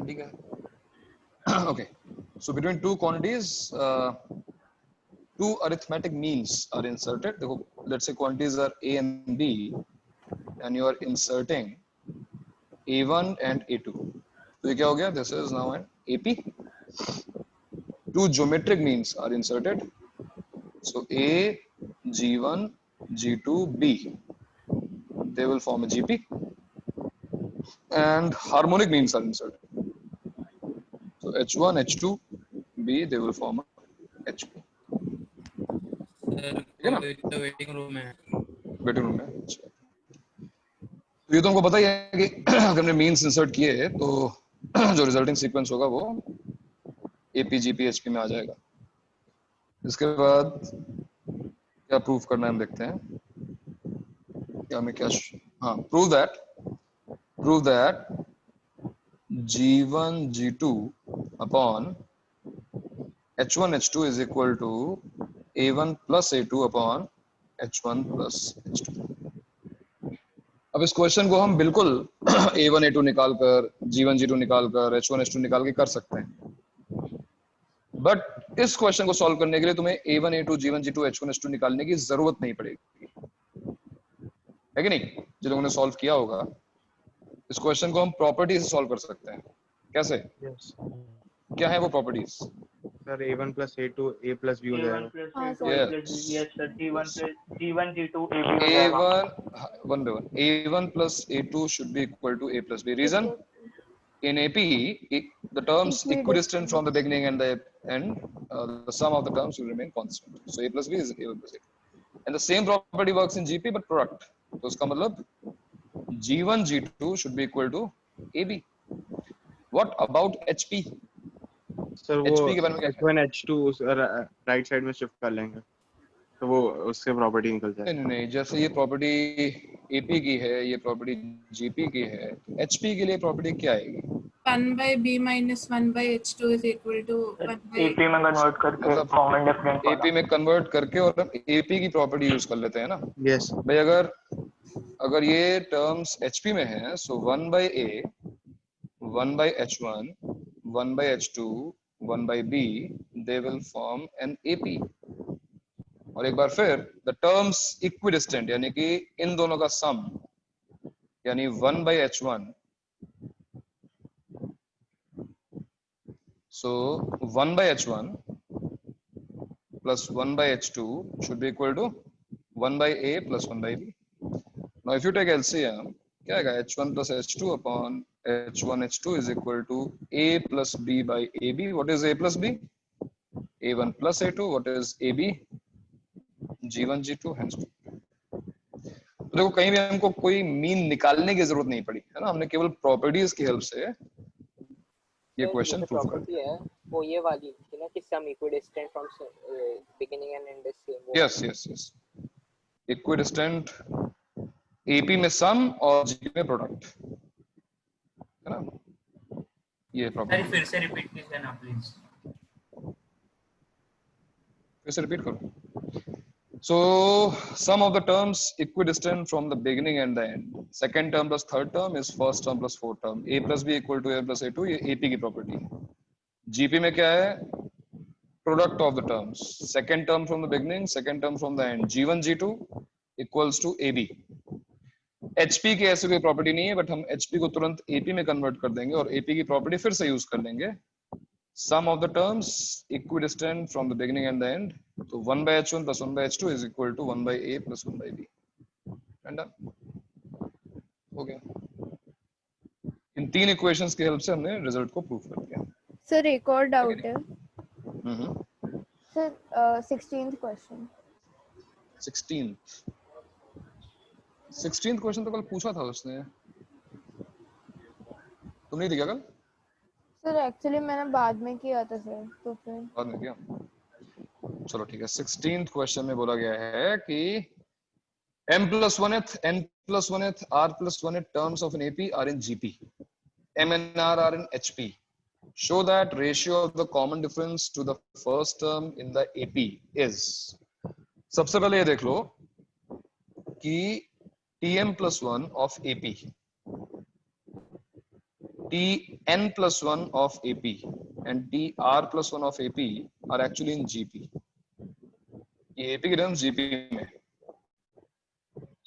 ठीक है. Okay, so between two quantities, two arithmetic means are inserted. देखो, let's say quantities are a and b, and you are inserting a1 and a2. तो ये क्या हो गया? This is now an AP. Two geometric means are inserted. So a, g1, g2, b. They will form a GP. And harmonic means are inserted. So H1, H2, B, they will form a HP. Sir ठीक है ना? कोई तो waiting room में है. Waiting room में. अच्छा. तो ये तो हमको पता ही है कि अगर हमने मीन्स इंसर्ट किए तो जो रिजल्टिंग सीक्वेंस होगा वो AP, GP, HP में आ जाएगा. इसके बाद क्या प्रूव करना है हम देखते हैं. क्या हमें क्या हाँ prove that G1, G2 upon H1, H2 is equal to A1 plus A2 upon H1 plus H2. अब इस क्वेश्चन को हम बिल्कुल A1, A2 निकाल कर, G1, G2 निकाल कर, H1, H2 निकाल के कर सकते हैं. बट इस क्वेश्चन को सॉल्व करने के लिए तुम्हें A1, A2, G1, G2, H1, H2 निकालने की जरूरत नहीं पड़ेगी, है कि नहीं? जो लोगों ने सॉल्व किया होगा, इस क्वेश्चन को हम प्रॉपर्टी से सॉल्व कर सकते हैं. कैसे? Yes. क्या है वो properties? Sir, A1 plus A2 A plus B हो A1 जाएगा. plus हाँ, A2 sir. A plus B. Yes sir. G1 G2 AB हो जाएगा. A1 one by one. A1 plus A2 should be equal to A plus B. Reason? In AP, the terms equidistant from the beginning and the end, the sum of the terms will remain constant. So A plus B is A1 plus A2. And the same property works in GP, but product. तो उसका मतलब G1 G2 should be equal to AB. What about HP? Sir, वो HP के बारे में क्या? H1 H2 उस right side में शिफ्ट कर लेंगे तो वो उससे प्रॉपर्टी निकल जाएगी. नहीं, जैसे ये प्रॉपर्टी AP की है, ये प्रॉपर्टी GP की है, HP के लिए प्रॉपर्टी क्या आएगी? 1 by b minus 1 by h2 is equal to 1 by AP में कन्वर्ट करके मतलब कॉमन डिफरेंस वाला. AP में कन्वर्ट करके और हम AP की प्रॉपर्टी यूज कर लेते हैं ना. Yes. भाई अगर ये टर्म्स HP में है, सो 1 by A, 1 by H1, 1 by H2, 1 by B, they will form an AP. और एक बार फिर द टर्म्स इक्विडिस्टेंट यानी कि इन दोनों का सम यानी 1 by H1, so 1 by H1 plus 1 by H2 should be equal to 1 by A plus 1 by B. Now if you take LCM, क्या आएगा? H1 plus H2 upon H1 H2 is equal to A plus B by AB. What is A plus B? A1 plus A2. What is AB? G1 G2 hence 2. तो देखो कहीं भी हमको कोई mean निकालने की जरूरत नहीं पड़ी, है ना? हमने केवल प्रॉपर्टीज की हेल्प से ये क्वेश्चन प्रूव कर दिया. है वो ये वाली थी ना कि sum equidistant from beginning and end same. Yes equidistant AP में सम और GP में प्रोडक्ट, है ना? ये सर प्रॉपर्टी फिर से रिपीट कीजिए ना प्लीज. फिर से रिपीट करो. So sum of the terms equidistant from the beginning and the end. Second term plus third term is first term plus fourth term. A plus B equal to A plus A2. ये AP की property है. GP में क्या है? Product of the terms. Second term from the beginning, second term from the end. G1 G2 equals to AB. HP की ऐसी कोई property नहीं है, बट हम HP को तुरंत AP में कन्वर्ट कर देंगे और AP की प्रॉपर्टी फिर से यूज कर लेंगे. Sum of the terms equidistant from the beginning and the end. So 1 by H1 plus 1 by H2 is equal to 1 by A plus 1 by B. And done. हो गया. इन तीन इक्वेशंस की help से हमने रिजल्ट को prove कर दिया. Sir एक और डाउट है हम्म. Sir. 16th question. 16th question तो कल पूछा था उसने. तुम नहीं थी क्या कल? सर एक्चुअली मैंने बाद में किया था सर, तो फिर बाद में किया. चलो ठीक है. 16th क्वेश्चन में बोला गया है कि m plus 1th, n plus 1th, r plus 1th terms of an AP are in GP. M and R are in HP. Show that ratio of the common difference to the first term in the AP is. सबसे पहले ये देख लो कि Tm plus 1 of AP, n plus 1 of AP and TR plus 1 of AP are actually in GP. ये AP की terms GP में.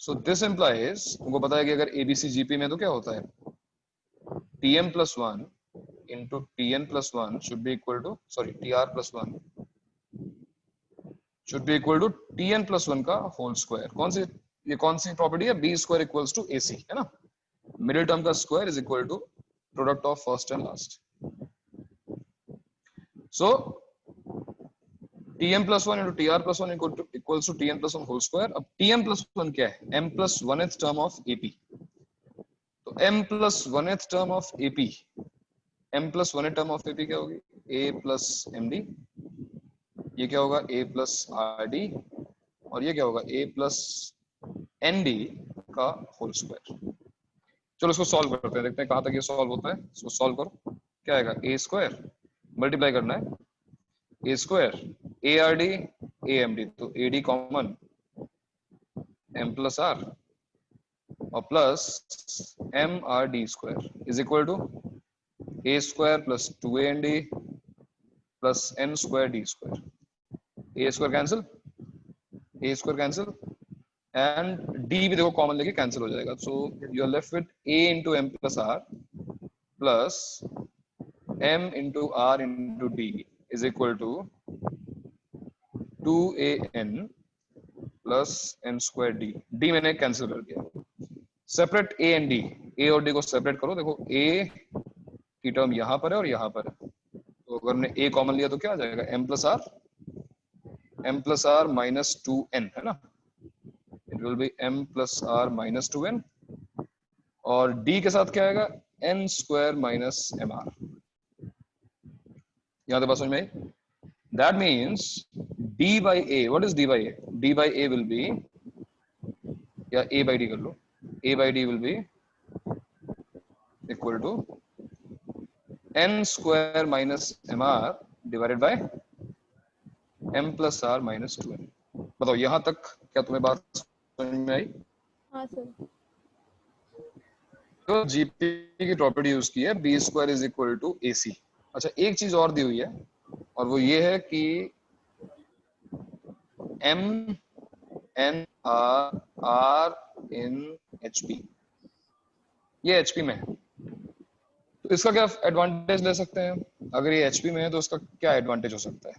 So this implies, तुमको पता है कि अगर ABC GP में तो क्या होता है? TM plus 1 into TN plus 1 should be equal to, sorry, TR plus 1 should be equal to TN plus 1 का whole square. ये कौन सी प्रॉपर्टी है? B square equals to AC, है ना? मिडिल टर्म का square is equal to product of first and last. So Tm plus 1 into Tr plus 1 equals to Tn plus 1 whole square. अब Tm plus 1 क्या है? M plus 1th term of AP. तो M plus 1th term of AP, M plus 1th term of AP क्या होगी? A plus MD. ये क्या होगा? A plus RD. और ये क्या होगा? A plus ND का होल स्क्वायर. चलो इसको सॉल्व करते हैं, देखते हैं कहां तक ये सॉल्व होता है. इसको सॉल्व करो. क्या आएगा? A स्क्वायर मल्टीप्लाई करना है A स्क्वायर ARD AMD, तो AD common M plus R और plus MRD square is equal to A square plus 2AND plus M square D square. A square cancel, A square cancel and D भी देखो common लेके cancel हो जाएगा. So you are left with A into M plus R plus M into R into D is equal to 2AN plus M square D. D मैंने cancel कर दिया. Separate A and D, A और D को separate करो. देखो A की term यहाँ पर है और यहाँ पर है, तो अगर हमने A कॉमन लिया तो क्या आ जाएगा? M plus R minus 2N, है ना? It will be M plus R minus 2N और D के साथ क्या आएगा? N square minus MR. यहाँ तो बात समझ में आई? That means D by A, what is D by A? D by A will be, या A by D कर लो, A by D will be equal to N square minus MR divided by M plus R minus 2N. बताओ यहाँ तक क्या तुम्हें बात समझ में आई? हाँ सर. तो जीपी की प्रॉपर्टी यूज की है, B square is equal to AC. अच्छा एक चीज और दी हुई है और वो ये है कि M N R in HP, ये HP में है, तो इसका क्या एडवांटेज ले सकते हैं? अगर ये HP में है तो इसका क्या एडवांटेज हो सकता है?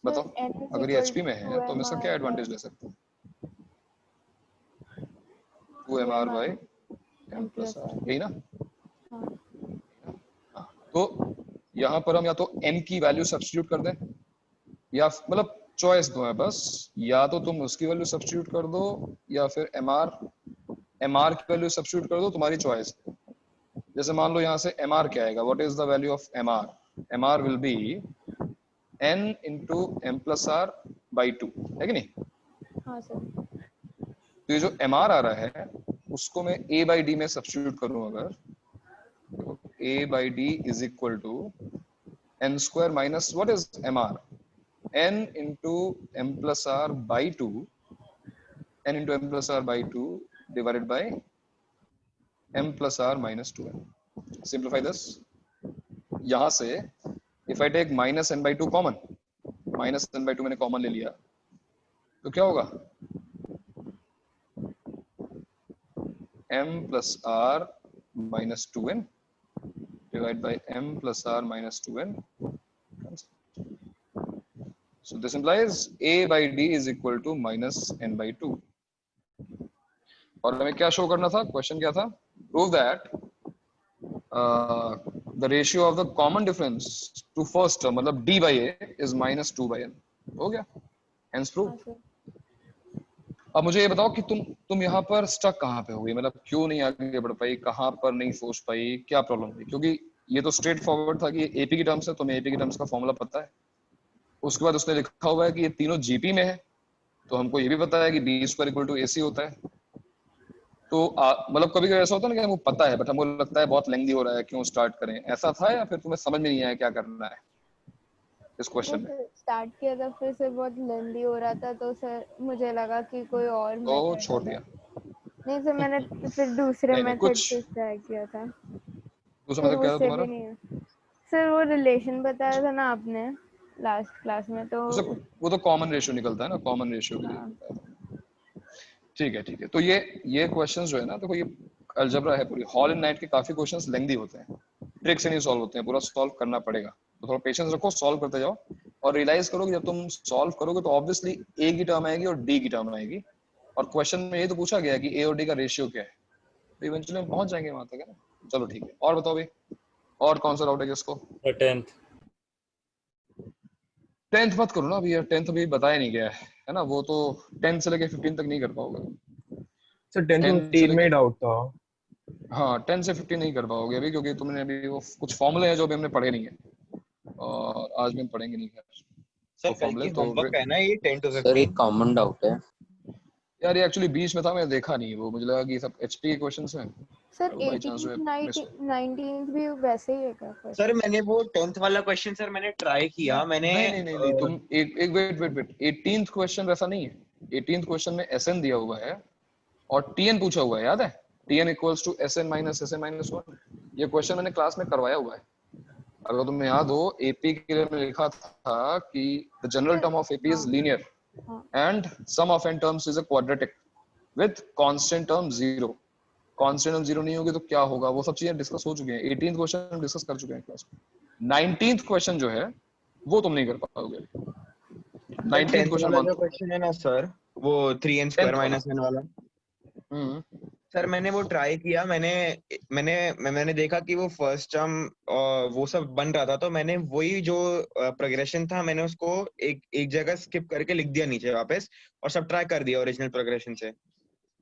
बताओ. अगर ये HP में है तो हम इसका क्या एडवांटेज ले सकते हैं? 2MR by M plus R, यही ना? तो यहाँ पर हम या तो M की वैल्यू सब्स्टिट्यूट कर दें या मतलब चॉइस दो है बस, या तो तुम उसकी वैल्यू सब्स्टिट्यूट कर दो या फिर MR की वैल्यू सब्स्टिट्यूट कर दो, तुम्हारी चॉइस. जैसे मान लो यहाँ से MR क्या आएगा? What is the value of MR? MR will be N into M plus R by 2, है कि नहीं? हाँ सर. तो ये जो MR आ रहा है उसको मैं A by D में सब्स्टिट्यूट करूं अगर, A by D is equal to N square minus what is MR? N into M plus R by 2, N into M plus R by 2 divided by M plus R minus 2N. Simplify this. यहाँ से if I take minus N by 2 common, minus N by 2 मैंने common ले लिया, तो क्या होगा? M plus R minus 2N divided by M plus R minus 2N. So this implies A by D is equal to minus N by 2. और हमें क्या show करना था? क्वेश्चन क्या था? Prove that the ratio of the common difference to first term, मतलब D by A is minus 2 by N. हो गया? Hence proved. हाँ सर. अब मुझे ये बताओ कि तुम यहाँ पर स्टक कहाँ पे हो गई? मतलब क्यों नहीं आगे बढ़ पाई? कहाँ पर नहीं सोच पाई? क्या प्रॉब्लम हुई? क्योंकि ये तो स्ट्रेट फॉरवर्ड था कि एपी की टर्म्स है, तुम्हें एपी की टर्म्स का फॉर्मूला पता है. उसके बाद उसने लिखा हुआ है कि ये तीनों जीपी में है, तो हमको ये भी पता है कि B square equal to AC होता है. तो मतलब कभी कभी ऐसा होता है ना कि हमको पता है बट हमको लगता है बहुत लेंथी हो रहा है, क्यों स्टार्ट करें? ऐसा था या फिर तुम्हें समझ में नहीं आया क्या करना है इस क्वेश्चन में? स्टार्ट किया था फिर से बहुत लेंदी हो रहा था, तो सर मुझे लगा कि कोई और तो छोड़ दिया. नहीं सर, मैंने फिर दूसरे नहीं, मेथड कुछ से ट्राई किया था, दूसरा फिर मतलब क्या था उससे तुम्हारा? भी नहीं। सर वो रिलेशन बताया था ना आपने लास्ट क्लास में, तो उसे वो तो कॉमन रेशियो निकलता है ना, कॉमन रेशियो के लिए हाँ। बताया था। ठीक है। तो ये क्वेश्चंस जो है ना, देखो ये अलजेब्रा है पूरी। हॉल इन नाइट के काफी क्वेश्चंस लेंदी होते हैं, ट्रिक से नहीं सॉल्व होते हैं, पूरा सॉल्व करना पड़ेगा। तो थोड़ा पेशेंस रखो, सॉल्व करते जाओ और रियलाइज करो कि जब तुम सॉल्व करोगे तो ऑब्वियसली ए की टर्म आएगी और डी की टर्म आएगी, और क्वेश्चन में ये तो पूछा गया कि ए और डी का रेशियो क्या है, तो इवेंचुअली हम पहुंच जाएंगे वहां तक, है ना। चलो ठीक है, और बताओ भाई, और कौन सा डाउट है किसको? 10th। 10th मत करो ना अभी, 10th अभी बताया नहीं गया है ना, वो तो 10 से लेके 15 तक नहीं कर पाओगे। सर 10 to 10 से 15 में लेके, ही डाउट था। हाँ 10 से 15 नहीं कर पाओगे अभी, क्योंकि तुमने अभी वो कुछ फॉर्मूले हैं जो अभी हमने पढ़े नहीं है, और आज भी हम पढ़ेंगे नहीं खैर सर वो कल फॉर्मूले। की तो होमवर्क है ना ये 10 to सर 15। एक कॉमन डाउट है। यार ये एक्चुअली बीच में था, मैं देखा नहीं, वो मुझे लगा कि सब एचपी के क्वेश्चंस हैं, सर बाई चांस जो 18th 19th भी वैसे ही है क्या सर क्वेश्चन? मैंने वो 10th वाला क्वेश्चन सर मैंने ट्राई किया, मैंने नहीं, तुम एक वेट 18th क्वेश्चन वैसा नहीं है। 18th क्वेश्चन में एसएन दिया हुआ है और टीएन पूछा हुआ है, याद है? TN equals to SN minus SN minus 1। ये क्वेश्चन मैंने क्लास में करवाया हुआ है, अगर तुम्हें याद हो। एपी के लिए मैंने लिखा था कि the general term of AP is linear and sum of n terms is a quadratic with constant term 0। Constant term 0 नहीं होगी तो क्या होगा, वो सब चीजें डिस्कस हो चुकी हैं। 18th क्वेश्चन हम डिस्कस कर चुके हैं क्लास में। 19th क्वेश्चन जो है वो तुम नहीं कर पाओगे। 19th क्वेश्चन वाला जो क्वेश्चन है ना सर, वो 3n² माइनस 1 वाला, सर मैंने वो ट्राई किया, मैंने देखा कि वो फर्स्ट टर्म वो सब बन रहा था, तो मैंने वही जो प्रोग्रेशन था मैंने उसको एक जगह स्किप करके लिख दिया नीचे वापस, और सब ट्राई कर दिया ओरिजिनल प्रोग्रेशन से।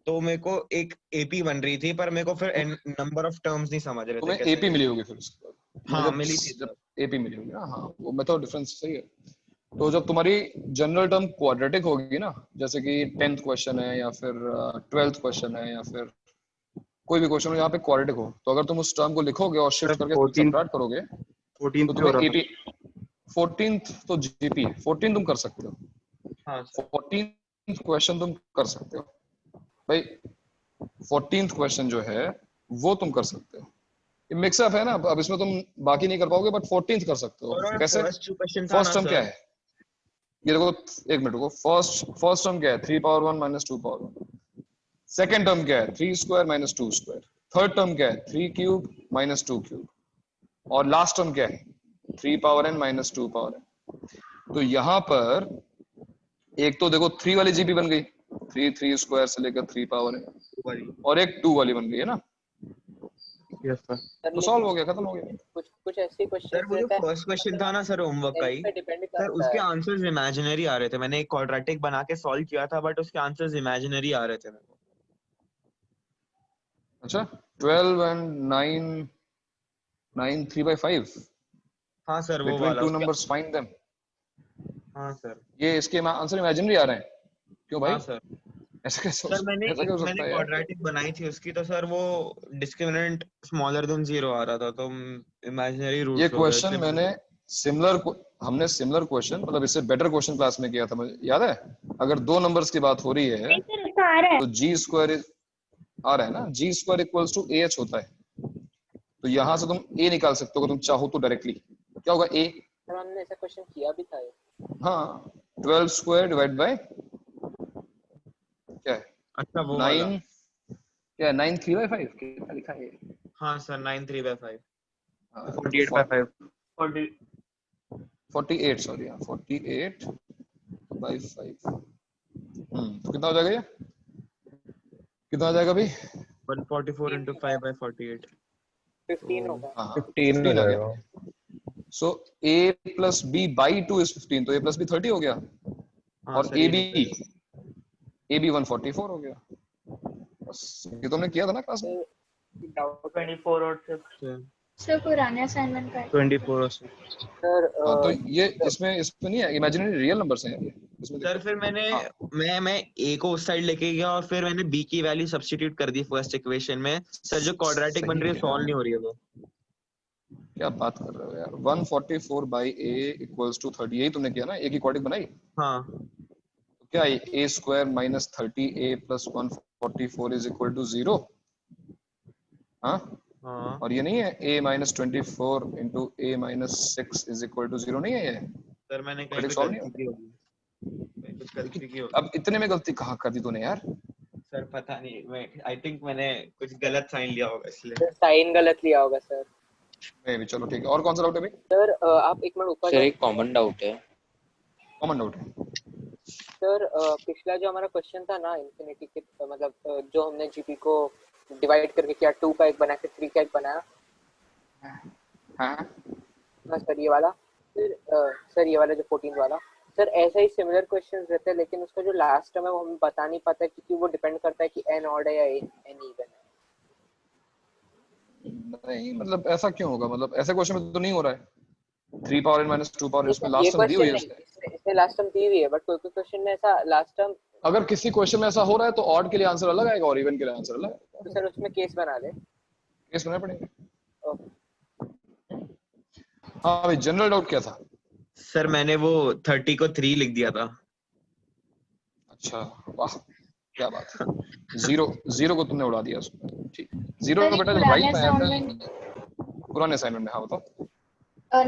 तो मेरे को एक एपी बन रही थी, पर मेरे को फिर नंबर ऑफ टर्म्स नहीं समझ रहे थे तुम्हें कैसे। एपी मिली होगी फिर उसके बाद। हाँ मिली थी जब एपी मिली होगी ना, हाँ वो मेथड डिफरेंस सही है। तो जब तुम्हारी जनरल टर्म क्वाड्रेटिक होगी ना, जैसे कि 10th क्वेश्चन है या फिर 12th क्वेश्चन है या फिर कोई भी क्वेश्चन हो यहाँ पे क्वाड्रेटिक हो, तो अगर तुम उस टर्म को लिखोगे और शिफ्ट करके सबट्रैक्ट करोगे 14th तो पे हो तुम्हें रहा था। 14th तो जीपी है, 14 तुम कर सकते हो। हाँ 14th क्वेश्चन तुम कर सकते हो भाई, 14th क्वेश्चन जो है वो तुम कर सकते हो। ये मिक्सअप है ना, अब इसमें तुम बाकी नहीं कर पाओगे, बट 14th कर सकते हो। कैसे? फर्स्ट टर्म क्या है ये देखो, एक मिनट को, फर्स्ट टर्म क्या है? 3 power 1 minus 2 power 1। Second term क्या है? 3 square minus 2 square. Third term क्या है? 3 क्यूब माइनस 2 क्यूब। और लास्ट टर्म क्या है? 3 power n minus 2 power n। तो यहाँ पर एक तो देखो 3 वाली जीपी बन गई, 3 स्क्वायर से लेकर 3 पावर n, और एक 2 वाली बन गई है ना। Yes sir. तो सॉल्व हो गया, खत्म हो गया। कुछ ऐसे क्वेश्चन सर वो जो फर्स्ट क्वेश्चन था ना सर होमवर्क का ही, डिपेंड सर करता उसके है। आंसर्स इमेजिनरी आ रहे थे। मैंने एक क्वाड्रेटिक बना के सॉल्व किया था, बट उसके आंसर्स इमेजिनरी आ रहे थे मेरे को। अच्छा 12 and 9 3/5। हाँ सर वो Between वाला two उसके, numbers find them। हाँ सर। ये इसके आंसर इमेजिनरी आ रहे हैं क्यों भाई? हाँ सर। ऐसा कैसे सर मैंने ऐसा क्या हो सकता है यार? क्वाड्रेटिक बनाई थी उसकी, तो सर वो डिस्क्रिमिनेंट स्मॉलर देन 0 आ रहा था, तो इमेजिनरी रूट्स ये हो गए क्वेश्चन मैंने हमने सिमिलर क्वेश्चन, मतलब इससे बेटर क्वेश्चन क्लास में किया था, मुझे याद है। अगर दो नंबर्स की बात हो रही है तो जी स्क्वायर आ रहा है ना, G square equals to A H होता है। तो यहाँ से तुम ए निकाल सकते हो अगर तुम चाहो तो डायरेक्टली। क्या होगा ए? सर हमने ऐसा क्वेश्चन किया भी था ये। हाँ 12 स्क्वायर डिवाइड बाय क्या है? अच्छा वो वाला। 9 क्या है? 9 3/5 कितना लिखा है? हाँ सर 9 3/5। 48/5। 48 सॉरी, हाँ 48/5। तो कितना हो जाएगा ये? कितना आ जाएगा भाई? 144 into 5/48। 15 होगा। हाँ 15 हो आ गया। जाएगा। सो a plus b by 2 is 15, तो a plus b 30 हो गया, हाँ और सर ab 144 हो गया। बस ये तुमने किया था ना क्लास में। 24 और 6। सर पुराने असाइनमेंट का 24 और 6। सर हाँ तो ये इसमें नहीं है, इमेजिनरी रियल नंबर्स हैं ये इसमें। सर फिर मैं ए को उस साइड लेके गया, और फिर मैंने बी की वैल्यू सब्स्टिट्यूट कर दी फर्स्ट इक्वेशन में। सर जो क्वाड्रेटिक बन रही है सॉल्व नहीं हो रही है वो। क्या बात कर रहे हो यार? 144 by a equals to 30, यही तुमने किया ना? ए की क्वाड्रेटिक बनाई? हाँ क्या a square minus 30a plus 144 is equal to 0? हाँ, हाँ और ये नहीं है a minus 24 into a minus 6 is equal to 0 नहीं है ये? सर मैंने कहीं Critics पे solve नहीं गलती की होगी, कहीं कुछ गलती की होगी अब इतने में गलती कहाँ कर दी तूने यार? सर, पता नहीं, मैं आई थिंक मैंने कुछ गलत साइन लिया होगा इसलिए। साइन गलत लिया होगा सर। नहीं भी, चलो ठीक है। और कौन सा डाउट है भाई? सर आप एक मिनट ऊपर सर एक कॉमन डाउट है। कॉमन डाउट है। सर पिछला जो हमारा क्वेश्चन था ना इन्फिनिटी के मतलब जो हमने जीपी को डिवाइड करके किया 2 का एक बना के 3 का एक बनाया। हाँ सर ये वाला। सर ये वाला जो 14 वाला सर ऐसा ही सिमिलर क्वेश्चंस रहते हैं, लेकिन उसका जो लास्ट टर्म है वो हमें बता नहीं पाता क्योंकि वो डिपेंड करता है कि n ऑड है या n इवन है। नहीं मतलब ऐसा क्यों होगा? मतलब ऐसे क्वेश्चन में तो नहीं हो रहा है। 3 पावर n minus 2 पावर इसमें ये लास्ट टर्म दी हुई है क्वेश्चन इसमें लास्ट टर्म दी हुई है, बट कोई कोई क्वेश्चन में ऐसा लास्ट टर्म अगर किसी क्वेश्चन में ऐसा हो रहा है तो ऑड के लिए आंसर अलग आएगा और इवन के लिए आंसर अलग आएगा। तो सर उसमें केस बना ले। केस बनाना पड़ेगा। ओके। हाँ भाई, जनरल डाउट क्या था? सर मैंने वो 30 को 3 लिख दिया था। अच्छा वाह, क्या बात है। जीरो को तुमने उड़ा दिया उसमें। ठीक, जीरो का बेटा जो राइट में आया था पुराने असाइनमेंट में। हाँ बताओ।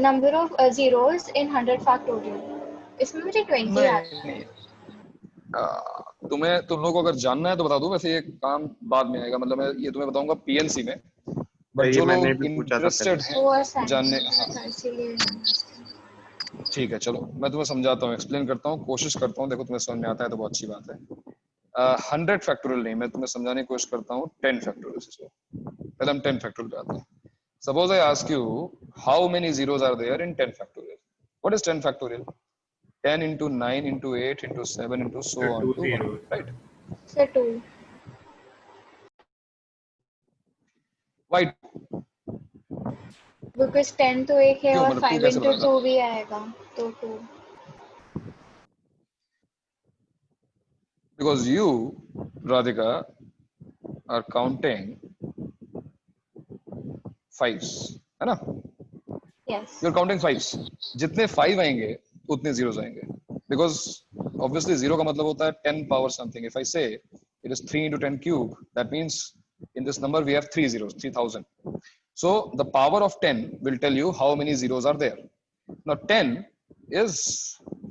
Number of zeros in 100 factorial, इसमें मुझे 20 आता है। तुम लोगों को अगर जानना है तो बता दूं, वैसे ये काम बाद में आएगा। मतलब मैं ये तुम्हें बताऊंगा पीएनसी में, बट जो लोग इंटरेस्टेड हैं जानने। ठीक है चलो मैं तुम्हें समझाता हूँ, एक्सप्लेन करता हूँ, कोशिश करता हूँ। देखो तुम्हें समझ में आता है तो बहुत अच्छी बात है। 100 फैक्टोरियल नहीं, मैं तुम्हें समझाने की कोशिश करता हूँ 10 फैक्टोरियल से। पहले हम 10 फैक्टोरियल पे आते हैं। Suppose I ask you how many zeros are there in 10 factorial? What is 10 factorial? 10 into 9 into 8 into 7 into so on to 1, right? Sir 2. Why? Because 10 तो एक है और 5 into 2 भी आएगा तो 2. Because you, Radhika, are counting fives, है ना? Yes. You're counting fives. जितने 5 आएंगे उतने zeros आएंगे. Because obviously 0 का मतलब होता है 10 power something. If I say it is 3 into 10 cube, that means in this number we have 3 zeros, 3000. So the power of 10 will tell you how many zeros are there. Now 10 is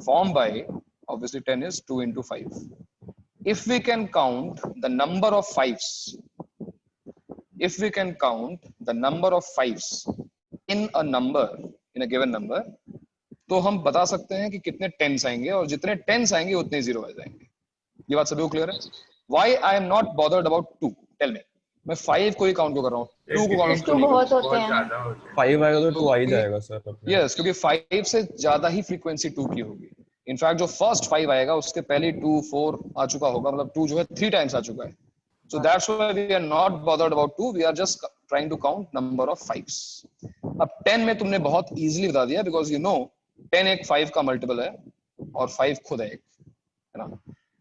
formed by, obviously 10 is 2 into 5. If we can count the number of fives, if we can count the number of fives in a number, in a given number, तो हम बता सकते हैं कि कितने tense आएंगे, और जितने टेंस आएंगे उतने जीरो आ जाएंगे। ये बात सभी को क्लियर है? Why I am not bothered about 2? Tell me. मैं 5 को ही काउंट क्यों कर रहा हूँ? 2 को काउंट क्यों नहीं कर रहा हूँ? होते हैं। 5 आएगा तो 2 आ ही जाएगा सर। यस, क्योंकि 5 से ज्यादा ही फ्रीक्वेंसी 2 की होगी। इनफैक्ट जो फर्स्ट 5 आएगा उसके पहले 2 4 आ चुका होगा, मतलब 2 जो है 3 टाइम्स आ चुका है। So that's why we are not bothered about 2. We are just trying to count number of fives. अब 10 में तुमने बहुत easily बता दिया, because you know 10 एक 5 का मल्टीपल है और 5 खुद है एक, है ना?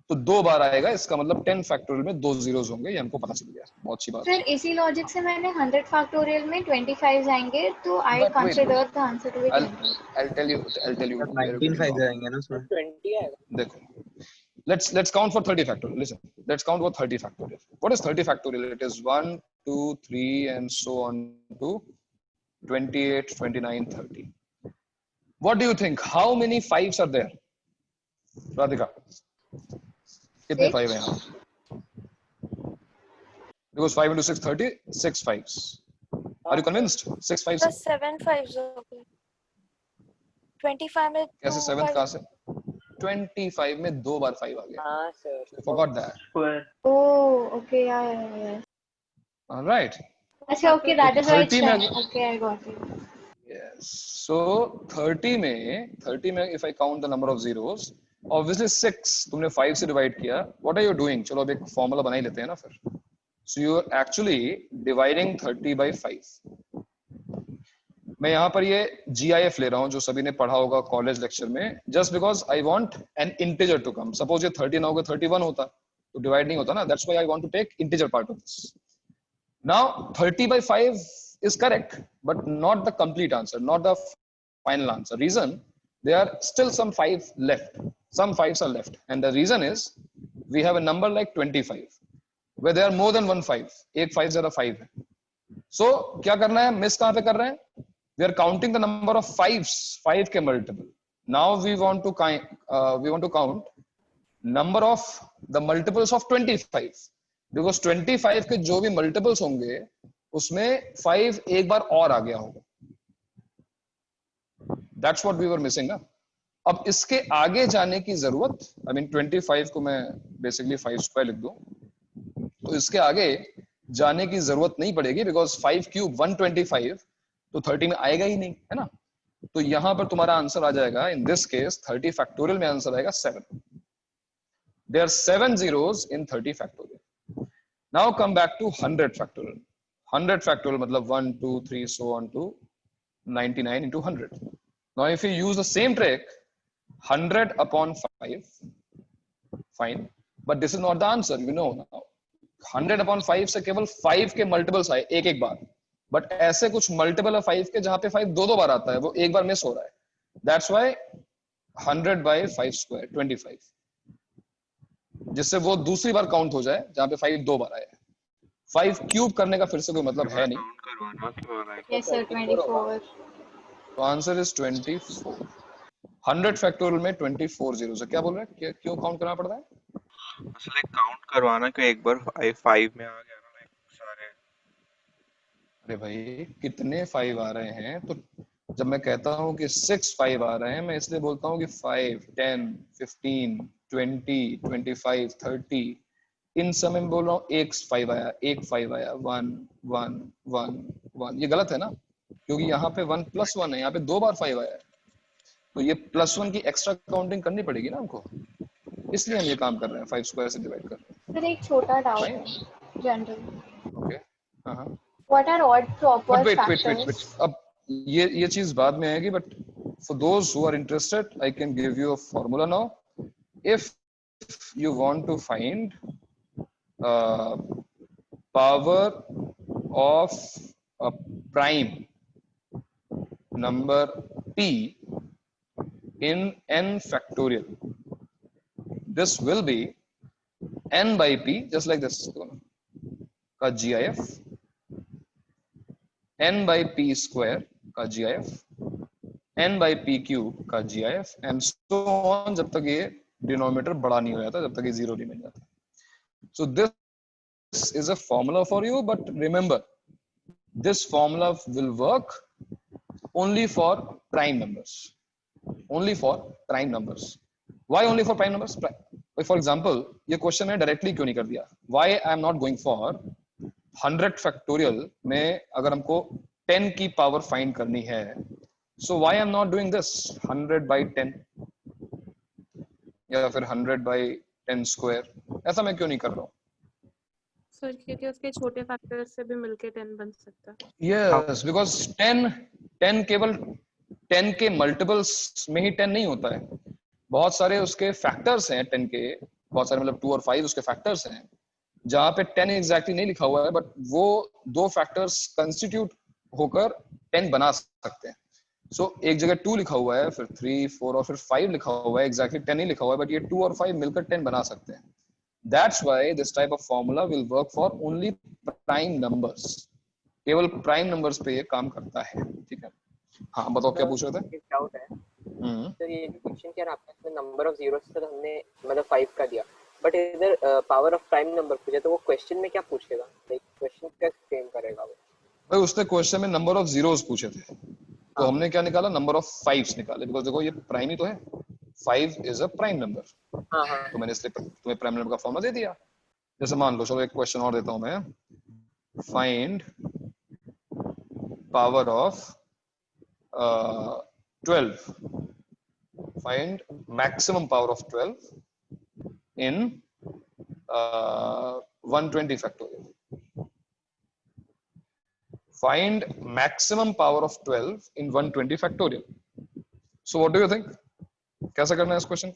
तो 2 बार आएगा, इसका मतलब 10 फैक्टोरियल में 2 zeros होंगे। ये हमको पता चल गया, बहुत अच्छी बात है। सर इसी लॉजिक से मैंने 100 फैक्टोरियल में 25 आएंगे तो I consider the answer to be 20. I'll tell you 19 5 आएंगे ना उसमें। 20 आएगा। देखो, let's count for 30 factorial. Listen, let's count for 30 factorial. What is 30 factorial? It is 1 2 3 and so on to 28 29 30. What do you think? How many fives are there? Radhika, कितने 5 हैं यहाँ? Because 5 into 6 30, 6 fives. Are you convinced? 6 fives. 7 fives हो गए। 25 में कैसे 7 कहाँ से? 25 में 2 बार 5 आ गया। हाँ sir. Forgot that. Oh, okay, yeah. All right. अच्छा, okay, that is why it's 30 में 10. Okay, I got it. Yes. So 30 में if I count the number of zeros, obviously 6 तुमने 5 से डिवाइड किया. What are you doing? चलो अब एक formula बना ही लेते हैं ना फिर. So you are actually dividing 30 by 5. मैं यहाँ पर ये GIF ले रहा हूँ जो सभी ने पढ़ा होगा कॉलेज लेक्चर में, just because I want an integer to come. Suppose ये 30 ना होगा 31 होता तो डिवाइड नहीं होता ना. That's why I want to take integer part of this. Now 30 by 5 is correct, but not the complete answer, not the final answer. Reason, there are still some 5 left. some 5s are left, and the reason is we have a number like 25 where there are more than one 5. एक 5 ज़रा 5 है. So क्या करना है? Miss कहाँ पे कर रहे हैं? We are counting the number of 5s, 5 के multiple. Now we want to count number of the multiples of 25, because 25 के जो भी multiples होंगे उसमें 5 एक बार और आ गया होगा. That's what we were missing ना. अब इसके आगे जाने की जरूरत, I mean 25 को मैं basically 5 square लिख दूं, तो इसके आगे जाने की जरूरत नहीं पड़ेगी, because 5 cube 125 तो 30 में आएगा ही नहीं, है ना. तो यहां पर तुम्हारा आंसर आ जाएगा, in this case 30 factorial में आंसर आएगा 7. There are 7 zeros in 30 factorial. Now come back to 100 factorial. 100 factorial मतलब 1, 2, 3 so on to 99 into 100. Now if you use the same trick, 100 upon 5, fine, but this is not the answer, you know now. 100 upon 5 से केवल 5 के multiples आए एक बार, but ऐसे कुछ multiple है 5 के जहाँ पे 5 दो बार आता है, वो एक बार मिस हो रहा है. That's why 100 by 5 square 25, जिससे वो दूसरी बार काउंट हो जाए जहाँ पे 5 दो बार आए. 5 क्यूब करने का फिर से कोई मतलब है नहीं. Yes sir, 24. तो आंसर इज 24. 100 फैक्टोरियल में 24 zeros है. क्या बोल रहे हैं? क्यों काउंट करना पड़ता है? लाइक काउंट करवाना कि एक बार 5 में आ गया ना, लाइक सारे. अरे भाई कितने 5 आ रहे हैं? तो जब मैं कहता हूँ कि 6 5 आ रहे हैं, मैं इसलिए बोलता हूँ कि 5, 10, 15, 20, 25, 30 इन सब में बोल रहा हूँ एक 5 आया, एक 5 आया, 1 1 1 1. ये गलत है ना, क्योंकि यहाँ पे 1 + 1 है, यहाँ पे दो बार 5 आया है, तो ये +1 की एक्स्ट्रा काउंटिंग करनी पड़ेगी ना हमको, इसलिए हम ये काम कर रहे हैं, 5 स्क्वायर से डिवाइड कर रहे हैं. सर एक छोटा डाउट है जनरल. ओके. हाँ. What are odd proper wait. अब ये चीज बाद में आएगी, but for those who are interested I can give you a formula now. If you want to find power of a prime number p in n factorial, this will be n by p, just like this का GIF, n by p square का GIF, n by p cube का GIF, and so on, जब तक ये denominator बड़ा नहीं हो जाता, जब तक ये 0 नहीं बन जाता. So this is a formula for you, but remember, this formula will work only for prime numbers. Only for prime numbers. Why only for prime numbers? For example, ये question है directly क्यों नहीं कर दिया? Why I am not going for 100 factorial में अगर हमको 10 की power find करनी है, so why I am not doing this 100 by 10 या फिर 100 by 10 square? ऐसा मैं क्यों नहीं कर रहा हूँ? सर क्योंकि उसके छोटे फैक्टर से भी मिलके 10 बन सकता है. Yes, because 10 केवल 10 के मल्टीपल्स में ही 10 नहीं होता है, बहुत सारे उसके फैक्टर्स हैं 10 के, बहुत सारे मतलब 2 और 5 उसके फैक्टर्स हैं, जहाँ पे 10 एग्जैक्टली नहीं लिखा हुआ है, बट वो दो फैक्टर्स कंस्टिट्यूट होकर 10 बना सकते हैं. सो एक जगह 2 लिखा हुआ है, फिर 3, 4 और फिर 5 लिखा हुआ है, एग्जैक्टली 10 नहीं लिखा हुआ है, बट ये 2 और 5 मिलकर 10 बना सकते हैं. That's why this type of formula will work for only prime numbers. केवल prime numbers पे ये काम करता है. ठीक है. हाँ बताओ क्या पूछ रहे थे? एक डाउट है सर, ये क्वेश्चन क्या आपने इसमें नंबर ऑफ जीरोस से हमने मतलब 5 का दिया, बट इधर पावर ऑफ प्राइम नंबर पूछे, तो वो क्वेश्चन में क्या पूछेगा, लाइक क्वेश्चन कैसे फ्रेम करेगा वो? भाई उसने क्वेश्चन में नंबर ऑफ जीरोस पूछे थे, तो हमने क्या निकाला, नंबर ऑफ 5s निकाले, बिकॉज़ देखो ये प्राइम ही तो है, 5 इज अ प्राइम नंबर. तो मैंने इसलिए तुम्हें प्राइम नंबर का फॉर्मूला दे दिया. जैसे मान लो, चलो एक क्वेश्चन और देता हूं मैं, find power of 12, find maximum power of 12 in 120 factorial. Find maximum power of 12 in 120 factorial. So what do you think? कैसा करना है इस क्वेश्चन?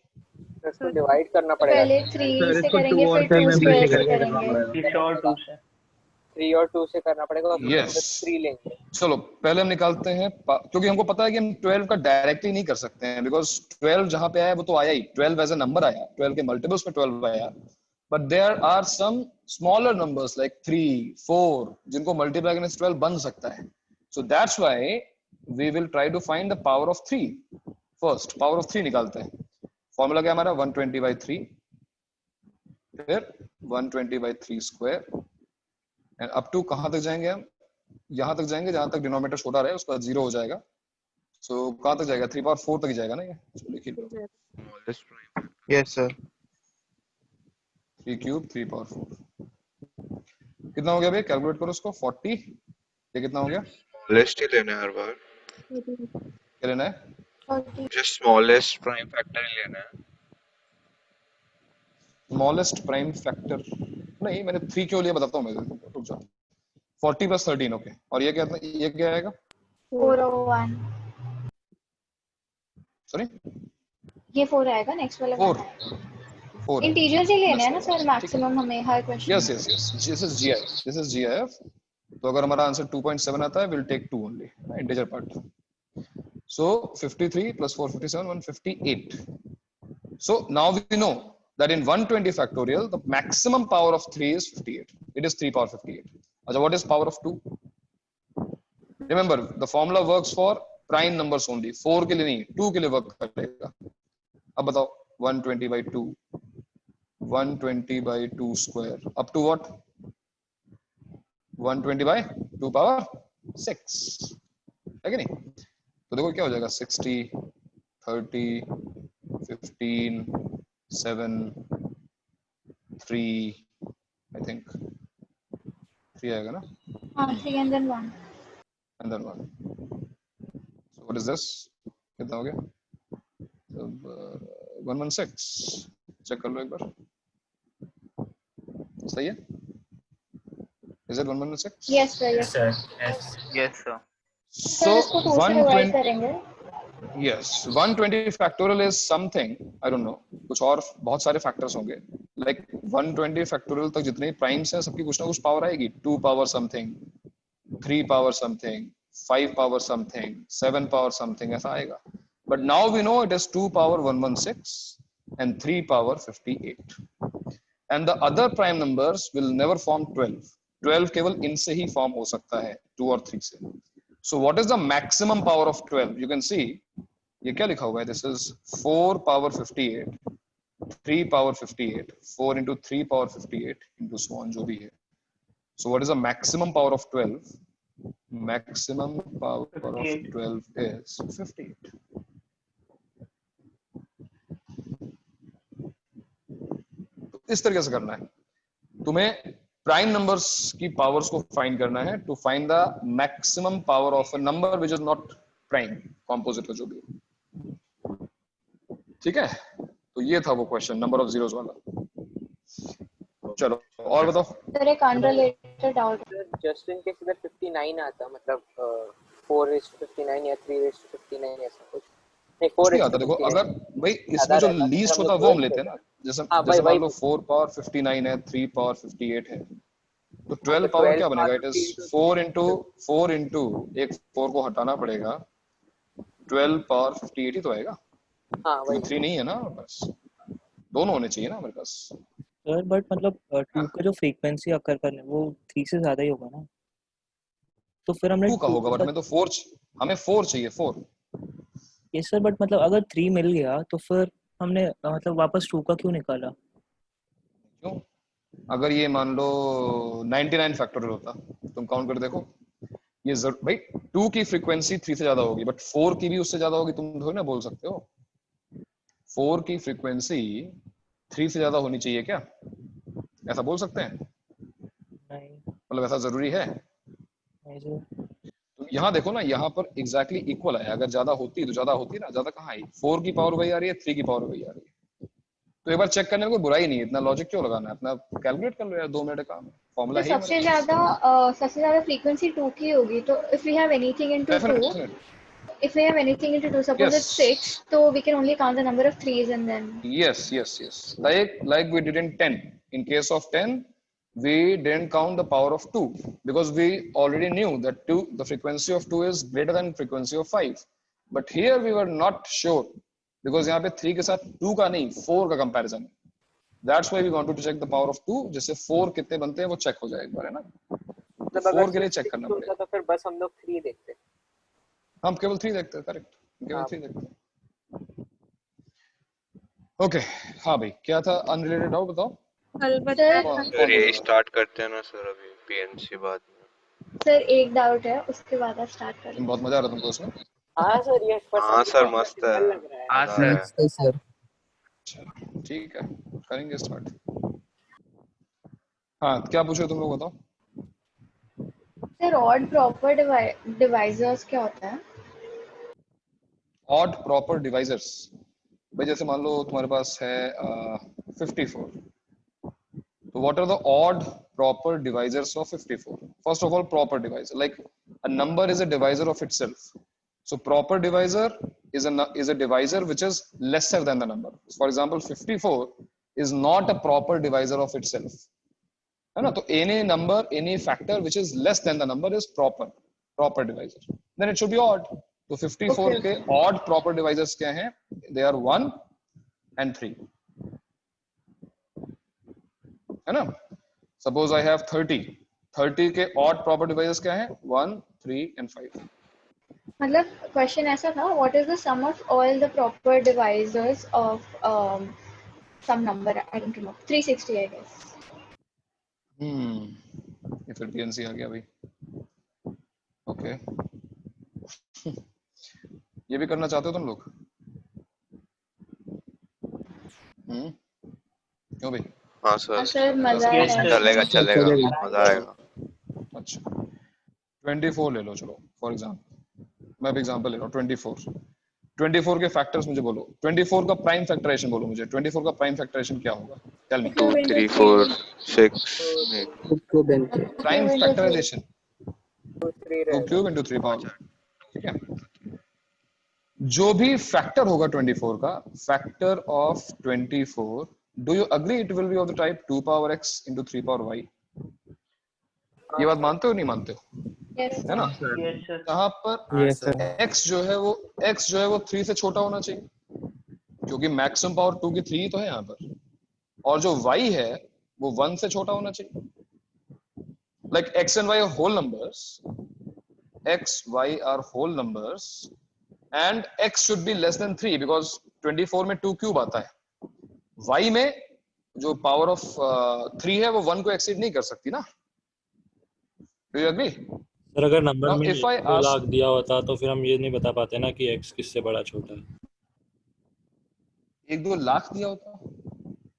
इसको डिवाइड करना पड़ेगा. पहले 3 से करेंगे, फिर 2 स्क्वायर से करेंगे. 3 और 2 से करना पड़ेगा और Yes. 3 लेंगे। चलो पहले हम निकालते हैं क्योंकि हमको पता है कि हम 12 का डायरेक्टली नहीं कर सकते हैं बिकॉज 12 जहां पे आया वो तो आया ही, 12 एज ए नंबर आया, 12 के मल्टीपल्स में 12 आया, but there are some smaller numbers like 3, 4 जिनको मल्टीप्लाई करने से 12 बन सकता है। So that's why we will try to find the power of 3 first. Power of 3 निकालते हैं। फॉर्मूला क्या हमारा 120/3, फिर 120/3 स्क्वायर एंड अप टू कहां तक जाएंगे हम? यहां तक जाएंगे जहां तक डिनोमिनेटर छोटा रहे, उसके बाद 0 हो जाएगा। सो कहां तक जाएगा? 3/4 तक ही जाएगा ना ये? चलो लिखिए। Yes sir. 3 क्यूब 3/4 कितना हो गया भाई? कैलकुलेट करो उसको। 40। ये कितना हो गया? स्मॉलेस्ट ही लेना है हर बार। क्या लेना है? मुझे स्मॉलेस्ट प्राइम फैक्टर ही लेना है। स्मॉलेस्ट प्राइम फैक्टर नहीं, मैंने 3 क्यों लिया बताता हूँ मैं, रुक जा। 40 + 13 ओके। और ये क्या आएगा? 401। सॉरी ये 4 आएगा, नेक्स्ट वाला 4 इंटीजर्स ही लेने हैं ना सर मैक्सिमम हमें हर question. Yes yes yes, this is GIF। तो अगर हमारा आंसर 2.7 आता है, will take 2 only, integer part. So 53 + 4 57 158। So now we know that in 120 factorial the maximum power of 3 is 58. It is 3 power 58. Acha, what is power of 2? Remember the formula works for prime numbers only, 4 के लिए नहीं, 2 के लिए work करेगा। अब बताओ 120/2 120/2 square up to what? 120/2 power 6 है कि नहीं? तो देखो क्या हो जाएगा, 60 30 15 7 3 आई थिंक 3 आएगा ना? हाँ 3 and then 1 and then 1. So what is this? कितना हो गया? 116। चेक कर लो एक बार, सही है? Is it 116? Yes sir, yes sir. Yes sir. So इसको 2 से डिवाइड 120 करेंगे। yes 120 factorial is something I don't know, कुछ और बहुत सारे फैक्टर्स होंगे like 120 factorial तक जितने प्राइम्स हैं सबकी कुछ ना कुछ पावर आएगी। 2 power something, 3 power something, 5 power something, 7 power something, ऐसा आएगा। But now we know it is 2 power 116 and 3 power 58 and the other prime numbers will never form 12। 12 केवल इनसे ही फॉर्म हो सकता है, 2 और 3 से। So what is the maximum power of 12? You can see ये क्या लिखा हुआ है? This is 4 power 58, 3 power 58, 4 into 3 power 58 into so on जो भी है। So what is the maximum power of 12? Maximum power of 12 is 58। तो इस तरीके से करना है तुम्हें। प्राइम नंबर्स की पावर्स को फाइंड करना है to find the maximum power of a number which is not prime, composite जो भी है। ठीक है, तो ये था वो क्वेश्चन नंबर ऑफ जीरोस वाला। चलो और बताओ सर एक unrelated doubt. Just in case इधर 59 आता, मतलब 4:59 या 3:59 ऐसा कुछ नहीं, 4 आता। देखो अगर भाई इसमें जो लीस्ट होता है वो हम लेते हैं ना, जैसे मान लो 4 पावर 59 है, 3 पावर 58 है, तो 12 पावर क्या बनेगा? इट इज 4 into एक 4 को हटाना पड़ेगा, 12 पावर 58 ही तो आएगा। हाँ वही 3 नहीं है ना, बस दोनों होने चाहिए ना हमारे पास। सर बट मतलब 2 का जो फ्रीक्वेंसी अकर करने वो 3 से ज्यादा ही होगा ना, तो फिर हमने 2 का होगा, बट हमें तो 4 हमें 4 चाहिए 4। ये सर बट मतलब अगर 3 मिल गया तो फिर हमने मतलब वापस 2 का क्यों निकाला? क्यों? अगर ये मान लो 99 फैक्टोरियल होता, तुम काउंट कर देखो, ये भाई 2 की फ्रीक्वेंसी 3 से ज्यादा होगी, बट 4 की भी उससे ज्यादा होगी, तुम थोड़ी ना बोल सकते हो। 4 की फ्रीक्वेंसी 3 से ज्यादा होनी चाहिए क्या? ऐसा बोल सकते हैं? नहीं, मतलब ऐसा जरूरी है? नहीं सर। तो यहाँ देखो ना, यहाँ पर एग्जैक्टली इक्वल है। अगर ज्यादा होती तो ज्यादा होती ना, ज्यादा कहाँ आई? 4 की पावर वही आ रही है, 3 की पावर वही आ रही है। तो एक बार चेक करने में कोई बुराई नहीं है, इतना लॉजिक क्यों लगाना है? अपना कैलकुलेट कर लो यार, 2 मिनट का काम है, फॉर्मूला है। सबसे ज्यादा फ्रीक्वेंसी 2 की होगी, तो if we have anything into 2, if we have anything into 2, suppose it's 6, so we can only count the number of 3s and then yes like we did in 10. In case of 10, we didn't count the power of 2 because we already knew that the frequency of 2 is greater than frequency of 5. But here we were not sure because यहाँ पे 3 के साथ 2 का नहीं 4 का comparison है. That's why we wanted to check the power of 2, जिससे 4 कितने बनते हैं वो check हो जाए एक बार, है ना. 4 के लिए check करना पड़ेगा. तो फिर बस हम लोग 3 देखते हैं. हम केवल 3 देखते हैं, करेक्ट, केवल 3 देखते हैं. ओके हाँ भाई, क्या था अनरिलेटेड डाउट बताओ. सर ये स्टार्ट करते हैं ना सर अभी पीएनसी बाद में. सर एक डाउट है, उसके बाद आप स्टार्ट कर. बहुत मजा आ रहा तुमको उसमें. हाँ सर, ये हाँ सर मस्त है. हाँ सर. ठीक है, करेंगे स्टार्ट. हाँ क्या पूछो तुम लोग बताओ. सर ऑड प्रॉपर डिवाइजर्स क्या होता है? ऑड प्रॉपर डिवाइजर्स भाई, जैसे मान लो तुम्हारे पास है 54. तो what are the odd proper divisors of 54? First of all, proper divisor, like a number is a divisor of itself. So proper divisor is a divisor which is lesser than the number. For example, 54 is not a proper divisor of itself. है ना. तो any number, any factor which is less than the number is proper divisor. Then it should be odd. तो 54 के odd proper divisors क्या हैं? They are 1 and 3. है ना. Suppose I have 30. 30 के odd proper divisors क्या हैं? 1, 3 and 5. मतलब क्वेश्चन ऐसा था, what is the sum of all the proper divisors of some number, I don't know, 360 I guess. ये फिर पीएनसी आ गया भाई. ओके ये भी करना चाहते हो तुम लोग? क्यों भाई? हाँ सर. सर मजा आएगा. चलेगा मजा आएगा. अच्छा 24 ले लो चलो फॉर एग्जांपल. मैं भी एग्जांपल ले रहा हूँ. 24 के फैक्टर्स मुझे बोलो. 24 का प्राइम फैक्टराइजेशन बोलो मुझे. 24 का प्राइम फैक्टराइजेशन क्या होगा? Tell me. 2 3 4 6. Prime factorization 2 cube into 3 power. ठीक है. जो भी फैक्टर होगा 24 का, factor of 24, do you agree it will be of the type 2 power x into 3 power y? ये बात मानते हो नहीं मानते हो? है ना. यहाँ पर x जो है वो 3 से छोटा होना चाहिए क्योंकि मैक्सिमम पावर 2 की 3 तो है यहाँ पर. और जो y है वो 1 से छोटा होना चाहिए. Like x and y are whole numbers. X, y are whole numbers. And x should be less than 3 because 24 में 2 क्यूब आता है. y में जो पावर ऑफ 3 है वो 1 को एक्सीड नहीं कर सकती ना. Do you agree? सर अगर नंबर Now, में if I 2 ask- लाख दिया होता तो फिर हम ये नहीं बता पाते ना कि x किससे बड़ा छोटा है. 1-2 लाख दिया होता,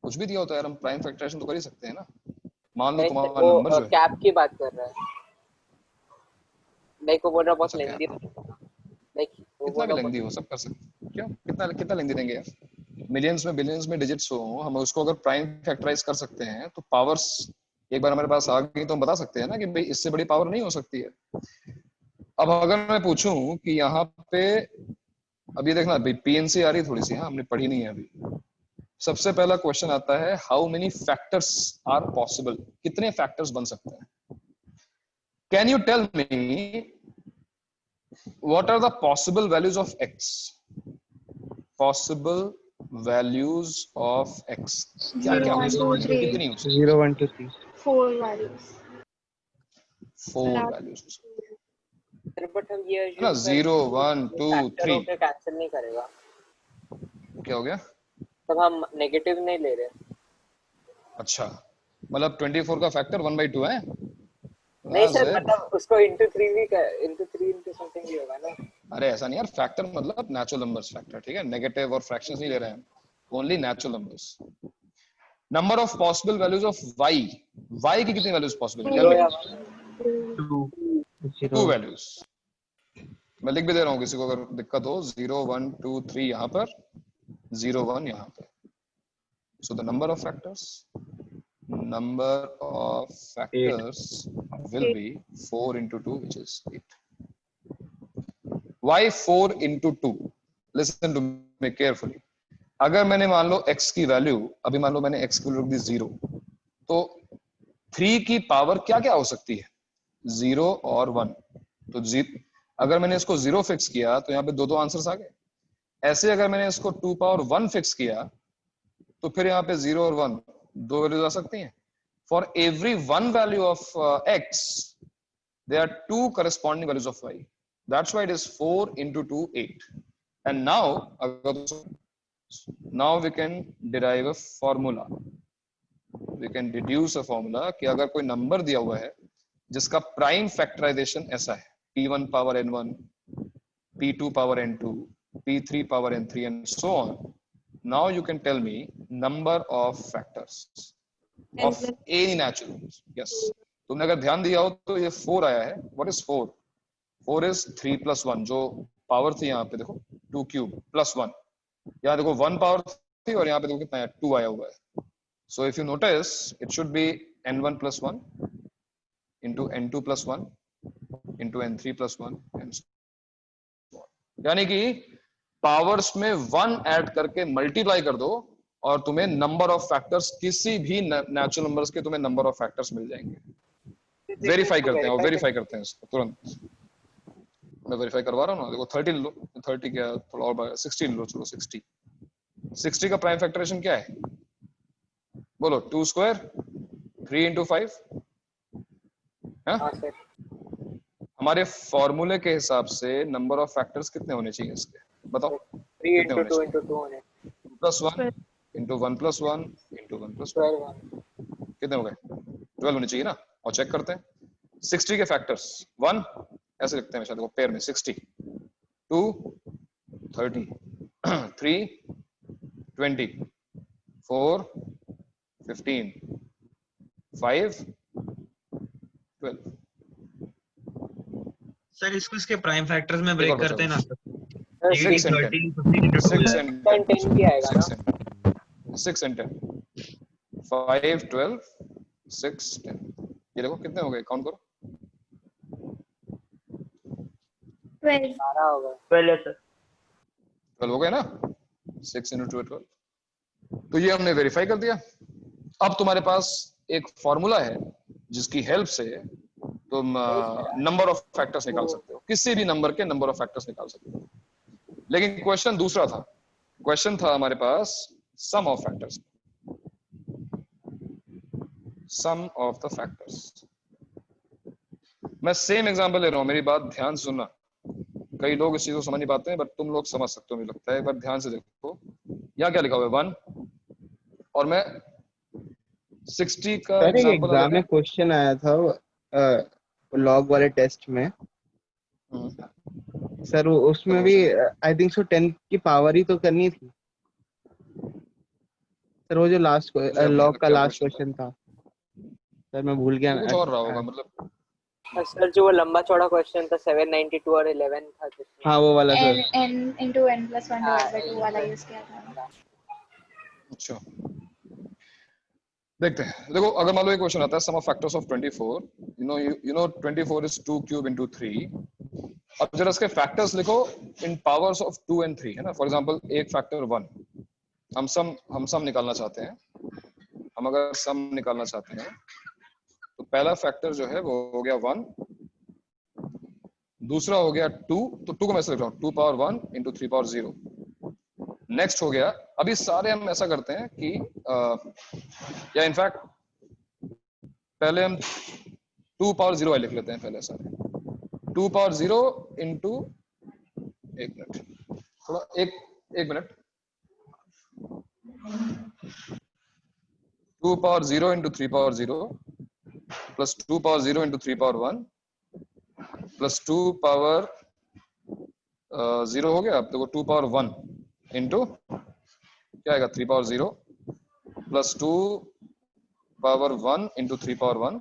कुछ भी दिया होता यार, हम प्राइम फैक्टराइजेशन तो कर ही सकते हैं ना. मान लो तुम्हारा नंबर जो है कैप की बात कर रहा है. लाइक वो बोल रहा बहुत लेंथी. लाइक कितना भी लेंथी हो, सब कर सकते. क्यों कितना लेंथी देंगे यार? मिलियंस में बिलियंस में डिजिट्स हो, हम उसको अगर प्राइम फैक्टराइज कर सकते हैं तो पावर्स एक बार हमारे पास आ गई तो हम बता सकते हैं ना कि भाई इससे बड़ी पावर नहीं हो सकती है. अब अगर मैं पूछूं कि यहाँ पे अब ये देखना भाई, पीएनसी आ रही थोड़ी सी, हाँ हमने पढ़ी नहीं है अभी. सबसे पहला क्वेश्चन आता है how many factors are possible. कितने फैक्टर्स बन सकते हैं? Can you tell me what are the possible values of x? Possible values of x क्या क्या हो सकती है? कितनी हो सकती है? 0 1 2 3 4 वैल्यूज. 4 वैल्यूज. बट हम ये ना 0 1 2 3 कैंसिल नहीं करेगा. क्या हो गया? तब हम नेगेटिव नहीं ले रहे. अच्छा मतलब 24 का फैक्टर 1/2 है? नहीं सर, मतलब उसको into 3 भी into 3 into something भी होगा ना. अरे ऐसा नहीं यार, फैक्टर मतलब नेचुरल नंबर्स फैक्टर. ठीक है, नेगेटिव और फ्रैक्शंस नहीं ले रहे हैं, only natural numbers. Number of possible values of y की कितनी वैल्यूज पॉसिबल है? 2 वैल्यूज. मैं लिख भी दे रहा हूँ किसी को अगर दिक्कत हो. 0 1 2 3 यहाँ पर, 0 1 यहाँ पे. So the number of factors will be 4 into 2, which is 8. Why 4 into 2? Listen to me carefully. अगर मैंने मान लो x की वैल्यू, अभी मान लो मैंने x की वैल्यू रख दी 0, तो 3 की पावर क्या क्या हो सकती है, 0 और 1। तो अगर मैंने इसको 0 फिक्स किया तो यहाँ पे दो आंसर्स आ गए। ऐसे अगर मैंने इसको 2 पावर 1 फिक्स किया तो फिर यहाँ पे 0 और 1 दो वैल्यूज आ सकती हैं। For every one value of x there are two corresponding values of y. That's why it is 4 into 2 8. And now we can derive a formula. We can deduce a formula कि अगर कोई number दिया हुआ है जिसका prime factorisation ऐसा है, p1 power n1, p2 power n2, p3 power n3 and so on. Now you can tell me number of factors of any natural numbers. Yes. तुमने अगर ध्यान दिया हो तो ये 4 आया है। What is 4? 4 इज 3 प्लस 1, जो पावर थी यहाँ पे देखो 2 क्यूब प्लस 1, यहाँ देखो 1 पावर थी और यहाँ पे देखो कितना है 2 आया हुआ है। So if you notice it should be n1 plus 1 into n2 plus 1 into n3 plus 1 and यानी कि पावर्स में 1 ऐड करके मल्टीप्लाई कर दो और तुम्हें नंबर ऑफ फैक्टर्स, किसी भी नेचुरल नंबर्स के तुम्हें नंबर ऑफ फैक्टर्स मिल जाएंगे। वेरीफाई करते हैं और वेरीफाई करते हैं इसको तुरंत। मैं वेरीफाई करवा रहा हूँ ना, देखो 30 लो, 30 क्या थोड़ा और 16 लो, चलो 60 का प्राइम फैक्टराइजेशन क्या है बोलो? 2 स्क्वायर 3 into 5। हाँ हमारे फॉर्मूले के हिसाब से नंबर ऑफ फैक्टर्स कितने होने चाहिए इसके, बताओ? 3 into 2 into 2 होने, 2 plus 1 into 1 plus 1 into 1 plus 1 कितने हो गए? 12 होने चाहिए ना। और चेक करते हैं 60 के फैक्टर्स। 1 ऐसे लिखते हैं शायद वो पेयर में 60, 2 30, 3 20, 4 15, 5 12। सर इसको इसके प्राइम फैक्टर्स में ब्रेक करते हैं ना, 6 and 10 6 and 10 5 12 6 10। ये देखो कितने हो गए, काउंट करो। 12 हो गए ना, 6 into 2 12। तो ये हमने वेरीफाई कर दिया। अब तुम्हारे पास एक फॉर्मूला है जिसकी हेल्प से तुम नंबर ऑफ फैक्टर्स निकाल सकते हो, किसी भी नंबर के नंबर ऑफ फैक्टर्स निकाल सकते हो। लेकिन क्वेश्चन दूसरा था। क्वेश्चन था हमारे पास sum of factors, sum of the factors. मैं सेम एग्जांपल ले रहा हूं, मेरी बात ध्यान से सुनना। कई लोग इस चीज को समझ नहीं पाते हैं, बट तुम लोग समझ सकते हो मुझे लगता है। एक बार ध्यान से देखो, यहाँ क्या लिखा हुआ है 1, और मैं 60 का एग्जाम में क्वेश्चन आया था लॉग वाले टेस्ट में सर, वो उसमें भी आई थिंक सो 10 की पावर ही तो करनी थी सर। वो जो लास्ट लॉग का लास्ट क्वेश्चन था सर, मैं भूल गया। कुछ और रहा होगा मतलब सर जो वो लंबा चौड़ा क्वेश्चन था 792 और 11 था जिसमें हाँ वो वाला sir, n into n plus 1 divided by 2 वाला यूज किया था। अच्छा देखते हैं। देखो अगर मान लो एक क्वेश्चन आता है sum of factors of 24, you know 24 is 2 cube into 3। अब जरा इसके फैक्टर्स लिखो इन पावर्स ऑफ 2 and 3 है ना। फॉर एग्जांपल एक फैक्टर 1, हम सम निकालना चाहते हैं। हम अगर सम निकालना चाहते हैं तो पहला फैक्टर जो है वो हो गया 1, दूसरा हो गया 2, तो 2 को मैं ऐसे लिख रहा हूँ 2 पावर 1 into 3 पावर 0। नेक्स्ट हो गया, अभी सारे हम ऐसा करते हैं कि या इनफैक्ट पहले हम 2 पावर 0 लिख लेते हैं पहले सारे। 2 पावर 0 into, एक मिनट थोड़ा एक minute, 2 power 0 into 3 power 0 plus 2 power 0 into 3 power 1 plus 2 power 0 हो गया। अब देखो 2 पावर 1 इंटू क्या आएगा 3 power 0 plus 2 power 1 into 3 power 1।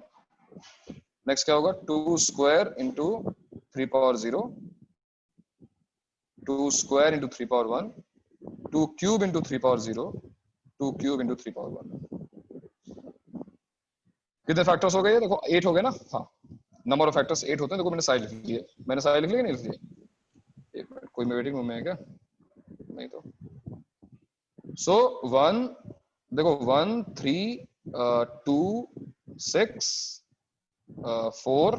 Next क्या होगा 2 square into 3 power 0, 2 square into 3 power 1, 2 cube into 3 power 0, 2 cube into 3 power 1। कितने फैक्टर्स हो गए? देखो 8 हो गए ना। हाँ नंबर ऑफ फैक्टर्स 8 होते हैं। देखो मैंने साइड लिख लिया, मैंने साइड लिख लिया नहीं लिख लिया? एक मिनट, कोई वेटिंग रूम में है क्या? नहीं तो सो 1 देखो 1 3 2 6, 4,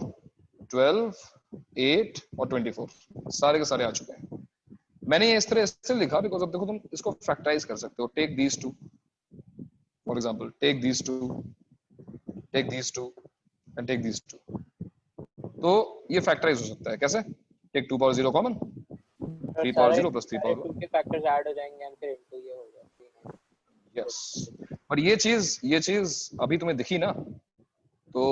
12, 8 और 24 सारे के सारे आ चुके हैं। मैंने ये इस तरह इससे लिखा बिकॉज अब देखो तुम इसको फैक्टराइज कर सकते हो। Take these two for example, take these two, take these two and take these two. तो ये फैक्टराइज हो सकता है कैसे? Take 2 power 0 common, 3 power 0 plus 3 power 1। के फैक्टर्स ऐड हो जाएंगे एंड फिर इनटू ये हो जाएगा। यस, और ये चीज अभी तुम्हें दिखी ना, तो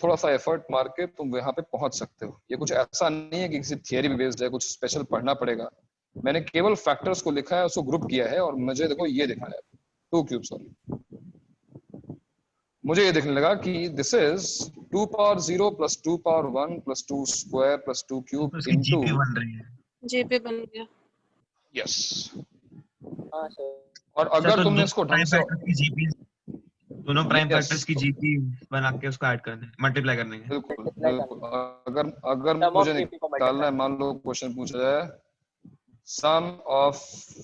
थोड़ा सा एफर्ट मार के तुम वहां पे पहुंच सकते हो। ये कुछ ऐसा नहीं है कि किसी थियरी बेस्ड है, कुछ स्पेशल पढ़ना पड़ेगा। मैंने केवल फैक्टर्स को लिखा है, उसको ग्रुप किया है और मुझे देखो ये दिखा है 2 क्यूब, सॉरी मुझे ये दिखने लगा कि this is 2 power 0 plus 2 power 1 plus 2 square plus 2 cube into JP बन गया। यस। हां सर। और अगर तुमने इसको ढंग से दोनों प्राइम फैक्टर्स की जीपी बना के उसको ऐड करना है, मल्टीप्लाई करने के। बिल्कुल बिल्कुल। अगर मुझे निकालना है, मान लो क्वेश्चन पूछा जाए sum of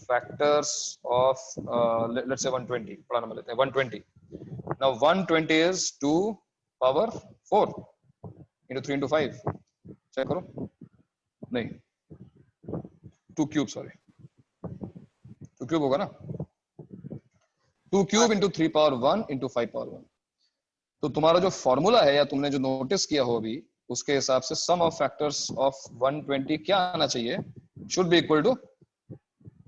factors of let's say 120, बड़ा नंबर लेते हैं 120। Now 120 is 2 power 4 into 3 into 5। Check करो, नहीं 2 क्यूब, सॉरी 2 क्यूब होगा ना, 2 cube into 3 power 1 into 5 power 1। तो तुम्हारा जो फॉर्मूला है या तुमने जो नोटिस किया हो अभी, उसके हिसाब से सम ऑफ फैक्टर्स ऑफ 120 क्या आना चाहिए? Should be equal to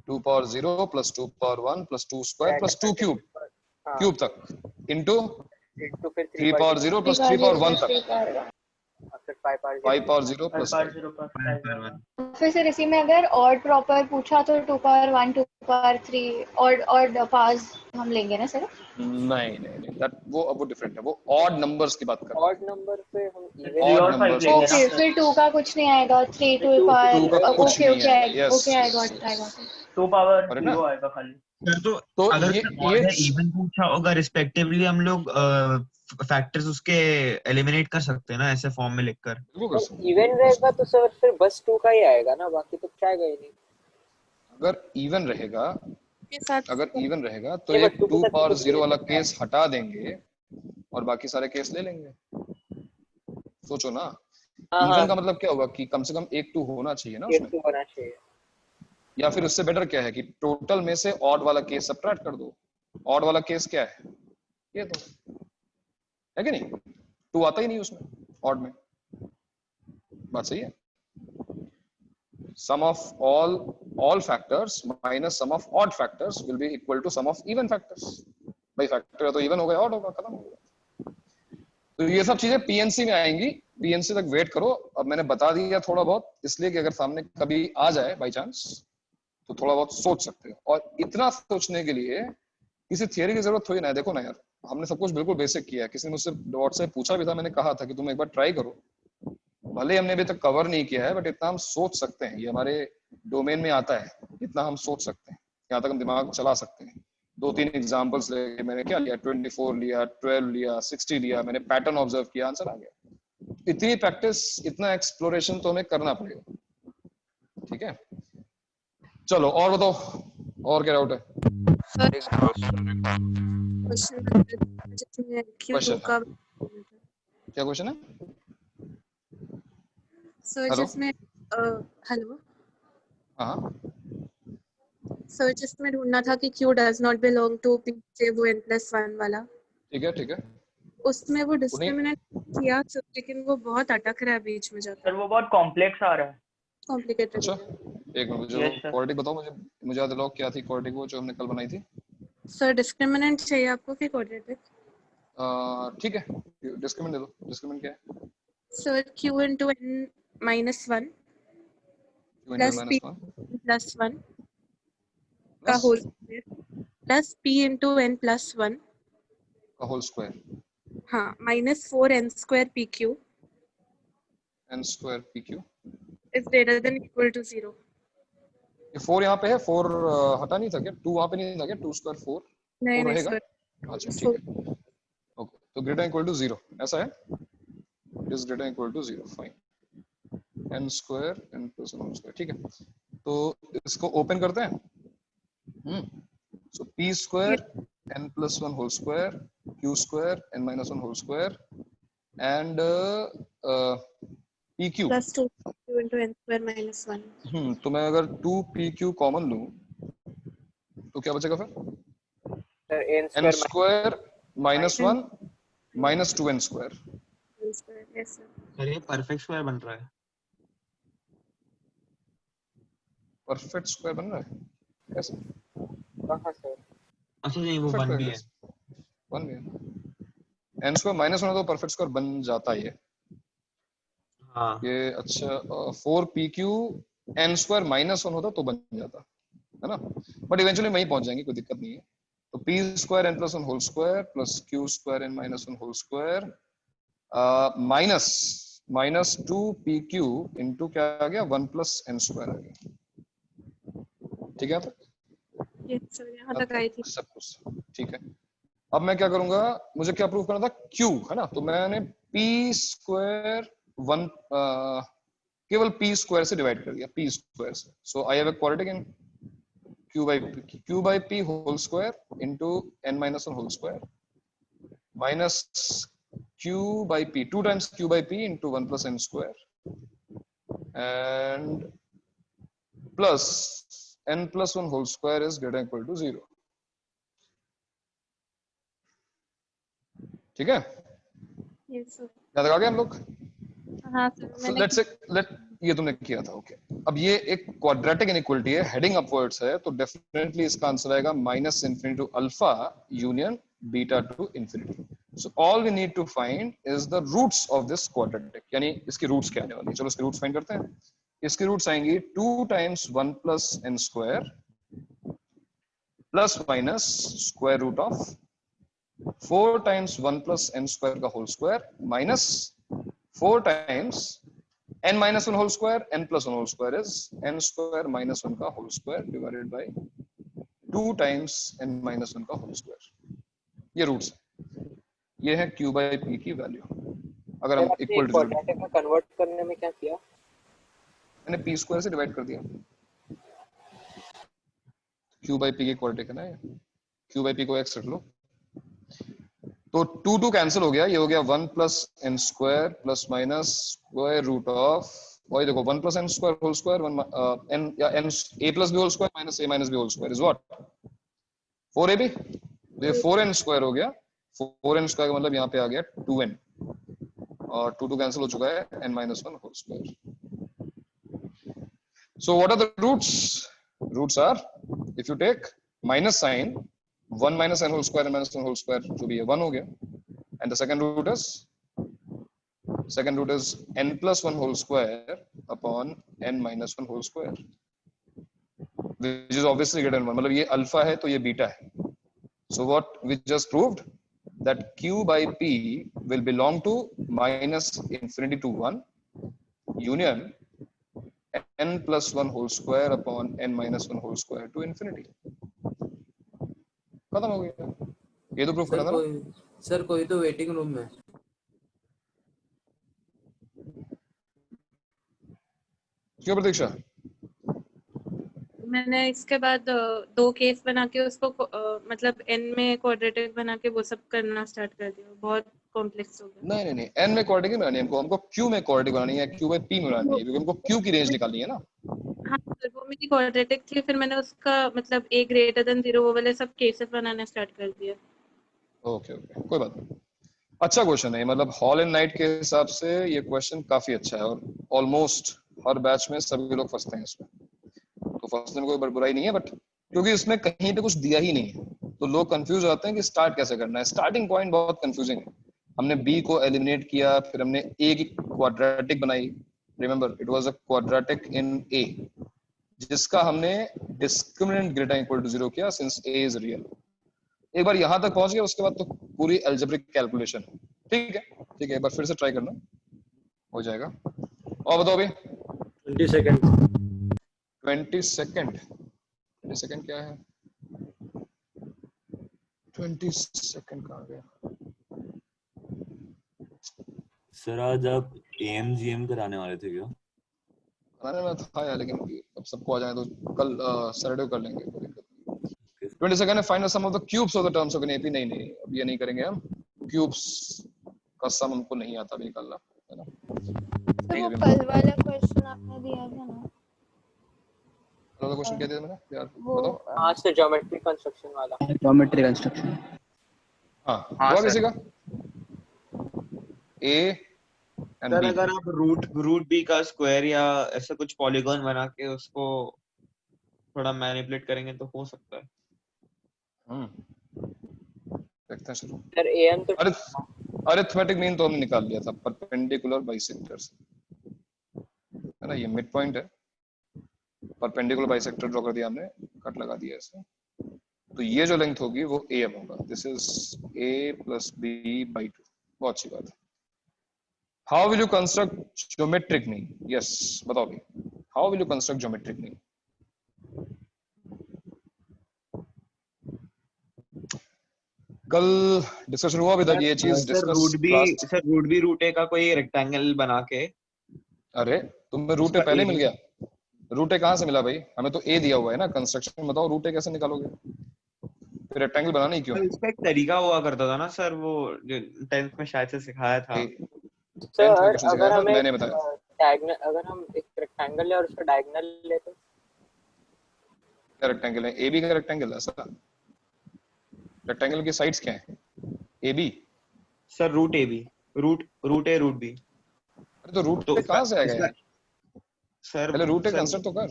2 power 0 plus 2 power 1 plus 2 square plus 2 cube cube तक इनटू 3 पावर 0 प्लस 3 पावर 1 तक, फिर 5 पावर 0 प्लस फिर सर इसी में अगर ऑड प्रॉपर पूछा तो 2 पावर 1 2 पावर 3 ऑड पावर्स हम लेंगे ना सर? नहीं दैट वो डिफरेंट है, वो ऑड नंबर्स की बात कर रहे हैं। ऑड नंबर पे हम ऑड नंबर्स ओके, फिर 2 का कुछ नहीं आएगा, 3 2 power okay I got 2 power 0 आएगा खाली। तो अगर ये इवन पूछा होगा रिस्पेक्टिवली, हम लोग फैक्टर्स उसके एलिमिनेट कर सकते हैं ना ऐसे फॉर्म में लिखकर। इवन रहेगा तो सर फिर बस 2 का ही आएगा ना, बाकी तो क्या आएगा ही नहीं। अगर इवन रहेगा तो ये 2 पावर 0 वाला केस हटा देंगे और बाकी सारे केस ले लेंगे। सोचो ना, इवन का मतलब क्या होगा कि कम से कम 1 2 होना चाहिए ना उसमें, होना चाहिए। या फिर उससे बेटर क्या है कि टोटल में से ऑड वाला केस सबट्रैक्ट कर दो। ऑड वाला केस क्या है? ये तो है कि नहीं, 2 आता ही नहीं उसमें ऑड में। बात सही है। sum of all factors minus sum of odd factors will be equal to sum of even factors। भाई फैक्टर तो इवन हो गया, ऑड होगा, खत्म हो गया। तो ये सब चीजें पीएनसी में आएंगी, पीएनसी तक वेट करो। अब मैंने बता दिया थोड़ा बहुत, इसलिए कि अगर सामने कभी आ जाए बाई चांस तो थोड़ा बहुत सोच सकते हो। और इतना सोचने के लिए किसी थियरी की जरूरत थोड़ी ना है। देखो ना यार, हमने सब कुछ बिल्कुल बेसिक किया है। किसी ने मुझसे व्हाट्सएप पूछा भी था, मैंने कहा था कि तुम एक बार ट्राई करो। भले हमने अभी तक कवर नहीं किया है, बट इतना हम सोच सकते हैं, ये हमारे डोमेन में आता है। इतना हम सोच सकते हैं, यहाँ तक हम दिमाग चला सकते हैं। 2-3 एग्जांपल्स लेके मैंने क्या लिया, 24 लिया, 12 लिया, 60 लिया, मैंने पैटर्न ऑब्जर्व किया, आंसर आ गया। इतनी प्रैक्टिस, इतना एक्सप्लोरेशन तो हमें करना पड़ेगा। ठीक है, चलो और बताओ, और क्या डाउट है? क्वेश्चन क्या क्वेश्चन है सर? जिसमें हेलो, हाँ सर जिसमें ढूंढना था कि Q does not belong to P से वो n+1 वाला। ठीक है। उसमें वो डिस्क्रिमिनेंट किया लेकिन वो बहुत अटक रहा है बीच में जाकर। सर वो बहुत कॉम्प्लेक्स आ रहा है, कॉम्प्लिकेटेड। अच्छा एक मिनट, मुझे क्वाड्रेटिक बताओ, मुझे याद दिलाओ क्या थी क्वाड्रेटिक वो जो हमने कल बनाई थी। सर डिस्क्रिमिनेंट चाहिए आपको कि क्वाड्रेटिक? ठीक है, डिस्क्रिमिनेंट दे दो। डिस्क्रिमिनेंट क्या है? Sir Q into n-1 plus P+1 का whole square plus P into n+1 का होल स्क्वायर, हाँ, -4n² PQ n² PQ is greater than equal to 0। ये 4 यहाँ पे है, 4 हटा नहीं था क्या? 2 वहाँ पे नहीं था क्या? 2² 4 नहीं रहेगा। सर। अच्छा ठीक है, ओके। तो ग्रेटर इक्वल टू 0 ऐसा है, it is greater equal to 0, fine. n² n+1², ठीक है। तो इसको ओपन करते हैं। सो P² n+1² Q² q square n minus 1 whole square and pq Plus 2 into n square minus 1. तो मैं अगर 2pq कॉमन लूं तो क्या बचेगा फिर? Sir n square minus 1 minus 2n square. Yes, sir. Sir ये परफेक्ट स्क्वायर बन रहा है। परफेक्ट स्क्वायर बन रहा है कैसे? कहाँ सर? अच्छा नहीं वो वन भी है। वन भी है। n स्क्वायर माइनस 1 तो परफेक्ट स्क्वायर बन जाता है ये। हाँ ये अच्छा 4pq n स्क्वायर माइनस 1 होता तो बन जाता है ना, बट इवेंचुअली वहीं पहुंच जाएंगे, कोई दिक्कत नहीं है। तो p square n plus 1 whole square plus q square n minus 1 whole square minus 2pq into क्या आ गया 1 प्लस n स्क्वायर आ गया। ठीक है, Yes, sir. यहाँ तक आई थी। सब कुछ ठीक है। अब मैं क्या करूंगा, मुझे क्या प्रूव करना था, q है ना, तो मैंने p स्क्वायर 1 केवल p स्क्वायर से डिवाइड कर दिया, p स्क्वायर से। So I have a quadratic in q by p whole square into n minus 1 whole square minus q by p 2 times q by p into 1 plus n square and plus n plus 1 whole square is greater than equal to 0. ठीक है, Yes, sir. याद आ गया हम लोग? हाँ sir मैंने let's let ये तुमने किया था, ओके। अब ये एक क्वाड्रेटिक इनइक्वालिटी है, हेडिंग अपवर्ड्स है, तो डेफिनेटली इसका आंसर आएगा minus infinity to alpha union beta to infinity. So all we need to find is the roots of this quadratic, यानी इसकी रूट्स क्या आने वाली है। चलो इसके रूट्स फाइंड करते हैं। इसकी रूट्स आएंगी 2 times 1 plus n square plus minus square root of 4 times 1 plus n square का whole square minus 4 times n minus 1 whole square, n plus 1 whole square is n square minus 1 का whole square divided by 2 times n minus 1 का whole square। ये roots है, ये है q by p की value. अगर हम इक्वल टू क्वाड्रेटिक में कन्वर्ट करने में क्या किया? मैंने p स्क्वायर से डिवाइड कर दिया, q by p की क्वाड्रेटिक है ना ये, q by p को x रख लो तो 2 कैंसिल हो गया, ये हो गया 1 plus n square plus minus square root of, वही देखो 1 plus n square whole square 1 n या n a plus b whole square minus a minus b whole square is what 4ab। ये 4n square हो गया, 4n square का मतलब यहाँ पे आ गया 2n और 2 कैंसिल हो चुका है n minus 1 whole square। So what are the roots? Roots are, if you take minus sign 1 minus n whole square and minus 1 whole square जो भी है 1 हो गया, and the second root is n plus 1 whole square upon n minus 1 whole square, which is obviously greater than 1, मतलब ये alpha है तो ये बीटा है। So what we just proved that q by p will belong to minus infinity to 1 union n plus 1 whole square upon n minus 1 whole square to infinity। खत्म हो गया, ये तो प्रूफ करना था ना। सर कोई तो वेटिंग रूम में। क्यों प्रतीक्षा? मैंने इसके बाद 2 केस बना के उसको मतलब n में क्वाड्रेटिक बना के वो सब करना स्टार्ट कर दिया, बहुत कॉम्प्लेक्स हो गया। नहीं नहीं n में क्वाड्रेटिक बनानी है हमको q में क्वाड्रेटिक बनानी है, q by p में बनानी है, क्योंकि हमको q की रेंज निकालनी है ना। हाँ सर वो मेरी क्वाड्रेटिक थी, फिर मैंने उसका मतलब a greater than 0 वो वाले सब केसेस बनाना स्टार्ट कर दिया। ओके ओके, कोई बात नहीं। अच्छा क्वेश्चन है, मतलब हॉल एंड नाइट के हिसाब से ये क्वेश्चन काफी अच्छा है और ऑलमोस्ट हर बैच में सभी लोग फंसते हैं इसमें, तो फंसने में कोई बुराई नहीं है, बट क्योंकि इसमें कहीं पे कुछ दिया ही नहीं है तो लोग कंफ्यूज होते हैं कि स्टार्ट कैसे करना है। स्टार्टिंग पॉइंट बहुत कंफ्यूजिंग है। हमने b को एलिमिनेट किया, फिर हमने a की क्वाड्रेटिक बनाई, remember it was a quadratic in a जिसका हमने डिस्क्रिमिनेंट ग्रेटर इक्वल टू 0 किया सिंस a इज रियल। एक बार यहां तक पहुंच गए उसके बाद तो पूरी अलजेब्रिक कैलकुलेशन। ठीक है ठीक है, एक बार फिर से ट्राई करना, हो जाएगा। और बताओ भाई 20 सेकंड 20 सेकंड 20 सेकंड क्या है? 20 सेकंड कहाँ गया? सर आज आप AMGM कराने वाले थे क्या? कराने में था यार, लेकिन अब सबको आ जाए तो कल सैटरडे कर लेंगे, कोई दिक्कत नहीं। 20 सेकंड है, find the sum of the cubes of the terms of an AP. नहीं अब ये नहीं करेंगे हम। क्यूब्स का सम हमको नहीं आता भी निकालना, है ना। सर वो कल वाला क्वेश्चन आपने दिया था ना, वाला क्वेश्चन क्या दिया मैंने यार, वो बताओ। हाँ सर, ज्योमेट्री कंस्ट्रक्शन वाला। Geometry construction. हाँ हाँ जवाब सर। किसी का ए एंड सर बी। अगर आप रूट बी का स्क्वायर या ऐसा कुछ पॉलीगॉन बना के उसको थोड़ा मैनिपुलेट करेंगे तो हो सकता है। देखते हैं शुरू। सर एएम तो अरिथमेटिक मीन तो हमने निकाल लिया था परपेंडिकुलर बाइसेक्टर से, है ना। ये मिड पॉइंट है, परपेंडिकुलर बाइसेक्टर ड्रॉ कर दिया हमने, कट लगा दिया इसमें, तो ये जो लेंथ होगी वो एएम होगा। This is A plus B by 2। बहुत अच्छी बात है। How will you construct geometric mean? Yes बताओ भाई, how will you construct geometric mean? कल डिस्कशन हुआ अभी तक ये चीज sir discuss class. Root B root A का कोई रेक्टेंगल बना के। अरे तुम्हें रूट ए पहले मिल गया, रूट ए कहाँ से मिला भाई? हमें तो ए दिया हुआ है ना कंस्ट्रक्शन में, बताओ रूट ए कैसे निकालोगे? फिर रेक्टेंगल बनाना ही क्यों? इसका एक तरीका हुआ करता था ना सर, वो 10th में शायद से सिखाया था। सर अगर हमें मैंने बताया डायगोनल, अगर हम एक रेक्टेंगल ले और उसका डायगोनल ले तो क्या रेक्टेंगल है? ए बी का रेक्टेंगल है सर। रेक्टेंगल की साइड्स क्या हैं? A B sir root A B, root A root B. अरे तो रूट ए कहाँ से आएगा यार? सर पहले रूट ए कंस्ट्रक्ट तो कर,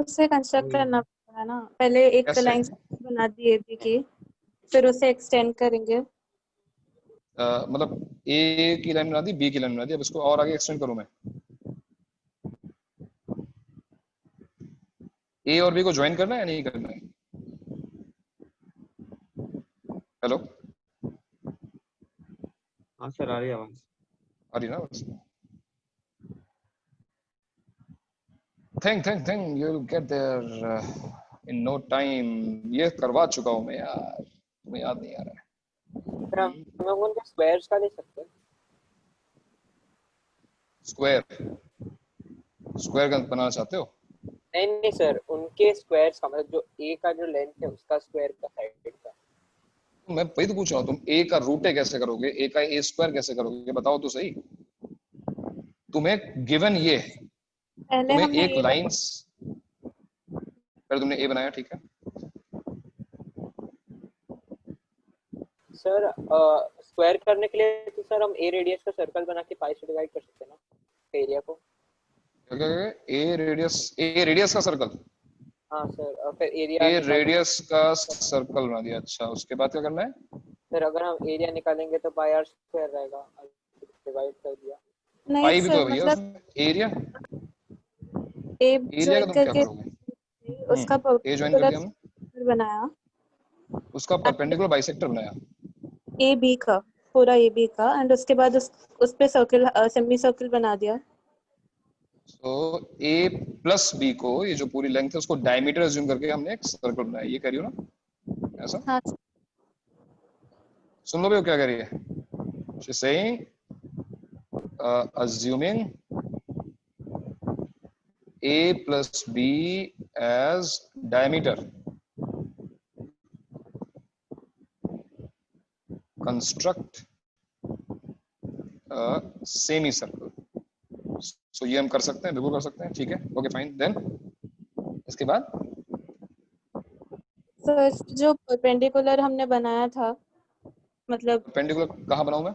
उससे कंस्ट्रक्ट करना पड़ेगा ना। पहले एक लाइन बना दी ए बी की, फिर उसे एक्सटेंड करेंगे। मतलब ए की लाइन बना दी, बी की लाइन बना दी, अब इसको और आगे एक्सटेंड करूं मैं। ए और बी को ज्वाइन करना है या नहीं करना है? हेलो हाँ सर आ रही आवाज, आ रही ना बस। Think you will get there in no time. ये करवा चुका हूं मैं यार, तुम्हें याद नहीं आ रहा है। फिर हम लोग उनके स्क्वायर्स का ले सकते हैं। स्क्वायर का बनाना चाहते हो? नहीं सर, उनके स्क्वायर्स का मतलब जो ए का जो लेंथ है उसका स्क्वायर का साइड का। मैं वही तो पूछ रहा हूँ, तुम ए का रूट ए कैसे करोगे? ए का ए स्क्वायर कैसे करोगे? बताओ तो सही। तुम्हें गिवन ये है, तुम्हें एक लाइंस, पहले तुमने ए बनाया, ठीक है सर। स्क्वायर करने के लिए तो सर हम ए रेडियस का सर्कल बना के पाई से डिवाइड कर सकते हैं ना एरिया को। ए रेडियस का सर्कल। हाँ सर, और फिर एरिया ए रेडियस का सर्कल बना दिया। अच्छा, उसके बाद क्या करना है? सर अगर हम एरिया निकालेंगे तो पाई आर स्क्वायर रहेगा, डिवाइड कर दिया। पाई भी तो भैया मतलब एरिया, एरिया का तुम क्या करोगे? उसका ए ज्वाइन कर दिया हमने, बनाया, उसका परपेंडिकुलर बाइसेक्टर बनाया ए बी का, पूरा ए बी का, एंड उसके बाद उस पे सर्कल, सेमी सर्कल बना दिया। तो ए प्लस बी को, ये जो पूरी लेंथ है उसको डायमीटर अज्यूम करके हमने एक सर्कल बनाया। ये कह रही हो ना ऐसा? हाँ। सुन लो भाई वो क्या कह रही है। She's saying assuming a plus b as diameter, construct a semicircle. So ये हम कर सकते हैं, बिल्कुल कर सकते हैं, ठीक है, ओके फाइन। देन इसके बाद सर जो परपेंडिकुलर हमने बनाया था, मतलब परपेंडिकुलर कहाँ बनाऊं मैं?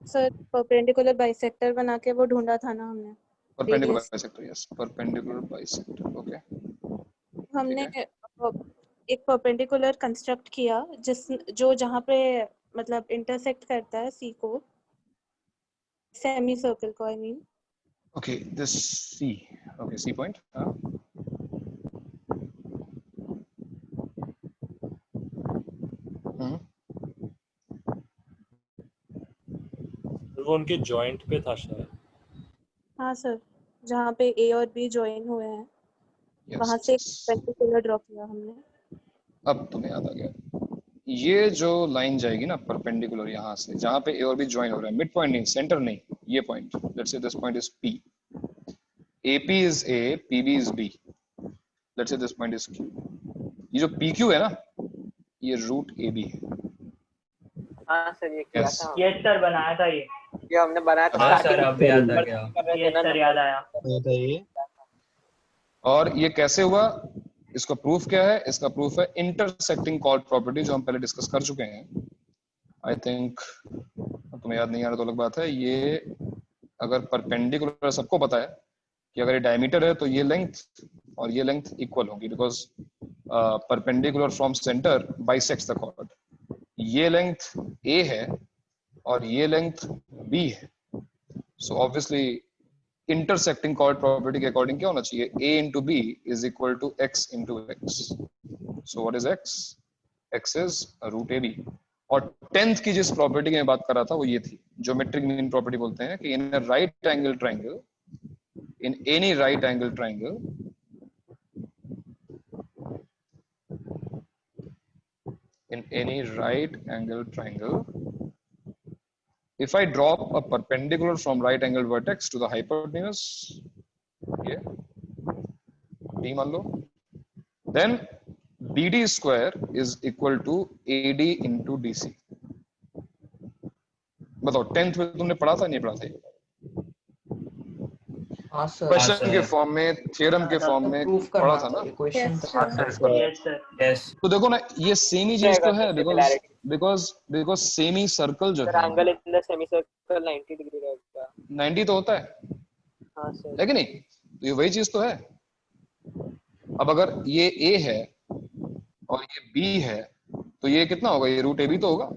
सर परपेंडिकुलर बाइसेक्टर बना के वो ढूंढा था ना हमने। Perpendicular bisector, yes perpendicular bisector, okay. हमने एक परपेंडिकुलर कंस्ट्रक्ट किया जो जहाँ पे मतलब इंटरसेक्ट करता है सी को, सेमी सर्कल को, I mean. Okay this C, okay C point. हाँ वो उनके जॉइंट पे था शायद। हाँ सर, जहाँ पे ए और बी ज्वाइन हुए हैं, वहाँ से एक परपेंडिकुलर ड्रॉ किया हमने। अब तुम्हें याद आ गया। ये जो लाइन जाएगी ना परपेंडिकुलर, यहाँ से जहाँ पे ए और बी ज्वाइन हो रहा है, मिड पॉइंट नहीं, सेंटर नहीं, ये point, let's say this point is P, AP is A, PB is B, let's say this point is Q. ये जो PQ है ना, ये रूट AB है। हाँ सर ये किया Yes. था ये सर बनाया था ये हमने बनाया था हाँ सर starting अब में। याद आ गया। ये सर याद आया। और ये कैसे हुआ, इसका प्रूफ क्या है? इसका प्रूफ है इंटरसेक्टिंग कॉर्ड प्रॉपर्टी, जो हम पहले डिस्कस कर चुके हैं। आई थिंक तुम्हें याद नहीं आ रहा तो अलग बात है। ये अगर परपेंडिकुलर, सबको पता है कि अगर ये डायमीटर है तो ये लेंथ और ये लेंथ इक्वल होगी, because perpendicular from centre bisects the chord. ये लेंथ a है और ये लेंथ b है, so obviously intersecting chord property के अकॉर्डिंग क्या होना चाहिए? a into b is equal to x into x. So what is x? x is root ab. और 10th की जिस प्रॉपर्टी की मैं बात कर रहा था वो ये थी, ज्योमेट्रिक मीन प्रॉपर्टी बोलते हैं कि in right angle triangle, in any right angle triangle, in any right angle triangle, if I drop a perpendicular from right angle vertex to the hypotenuse, ये d मान लो, then BD square is equal to AD into DC. बताओ 10th में तुमने पढ़ा था नहीं पढ़ा था? हाँ सर। क्वेश्चन के फॉर्म में, थ्योरम के फॉर्म में प्रूफ पढ़ा करना था ना? क्वेश्चन था। Yes sir. यस। तो देखो ना, ये सेम ही चीज तो है, बिकॉज सेम ही सर्कल जो है, angle in the semicircle 90 degree रहेगा। 90 तो होता है, हाँ सर। है कि नहीं? तो ये वही चीज तो है। अब अगर ये A है और ये B है तो ये कितना होगा? ये रूट AB तो होगा।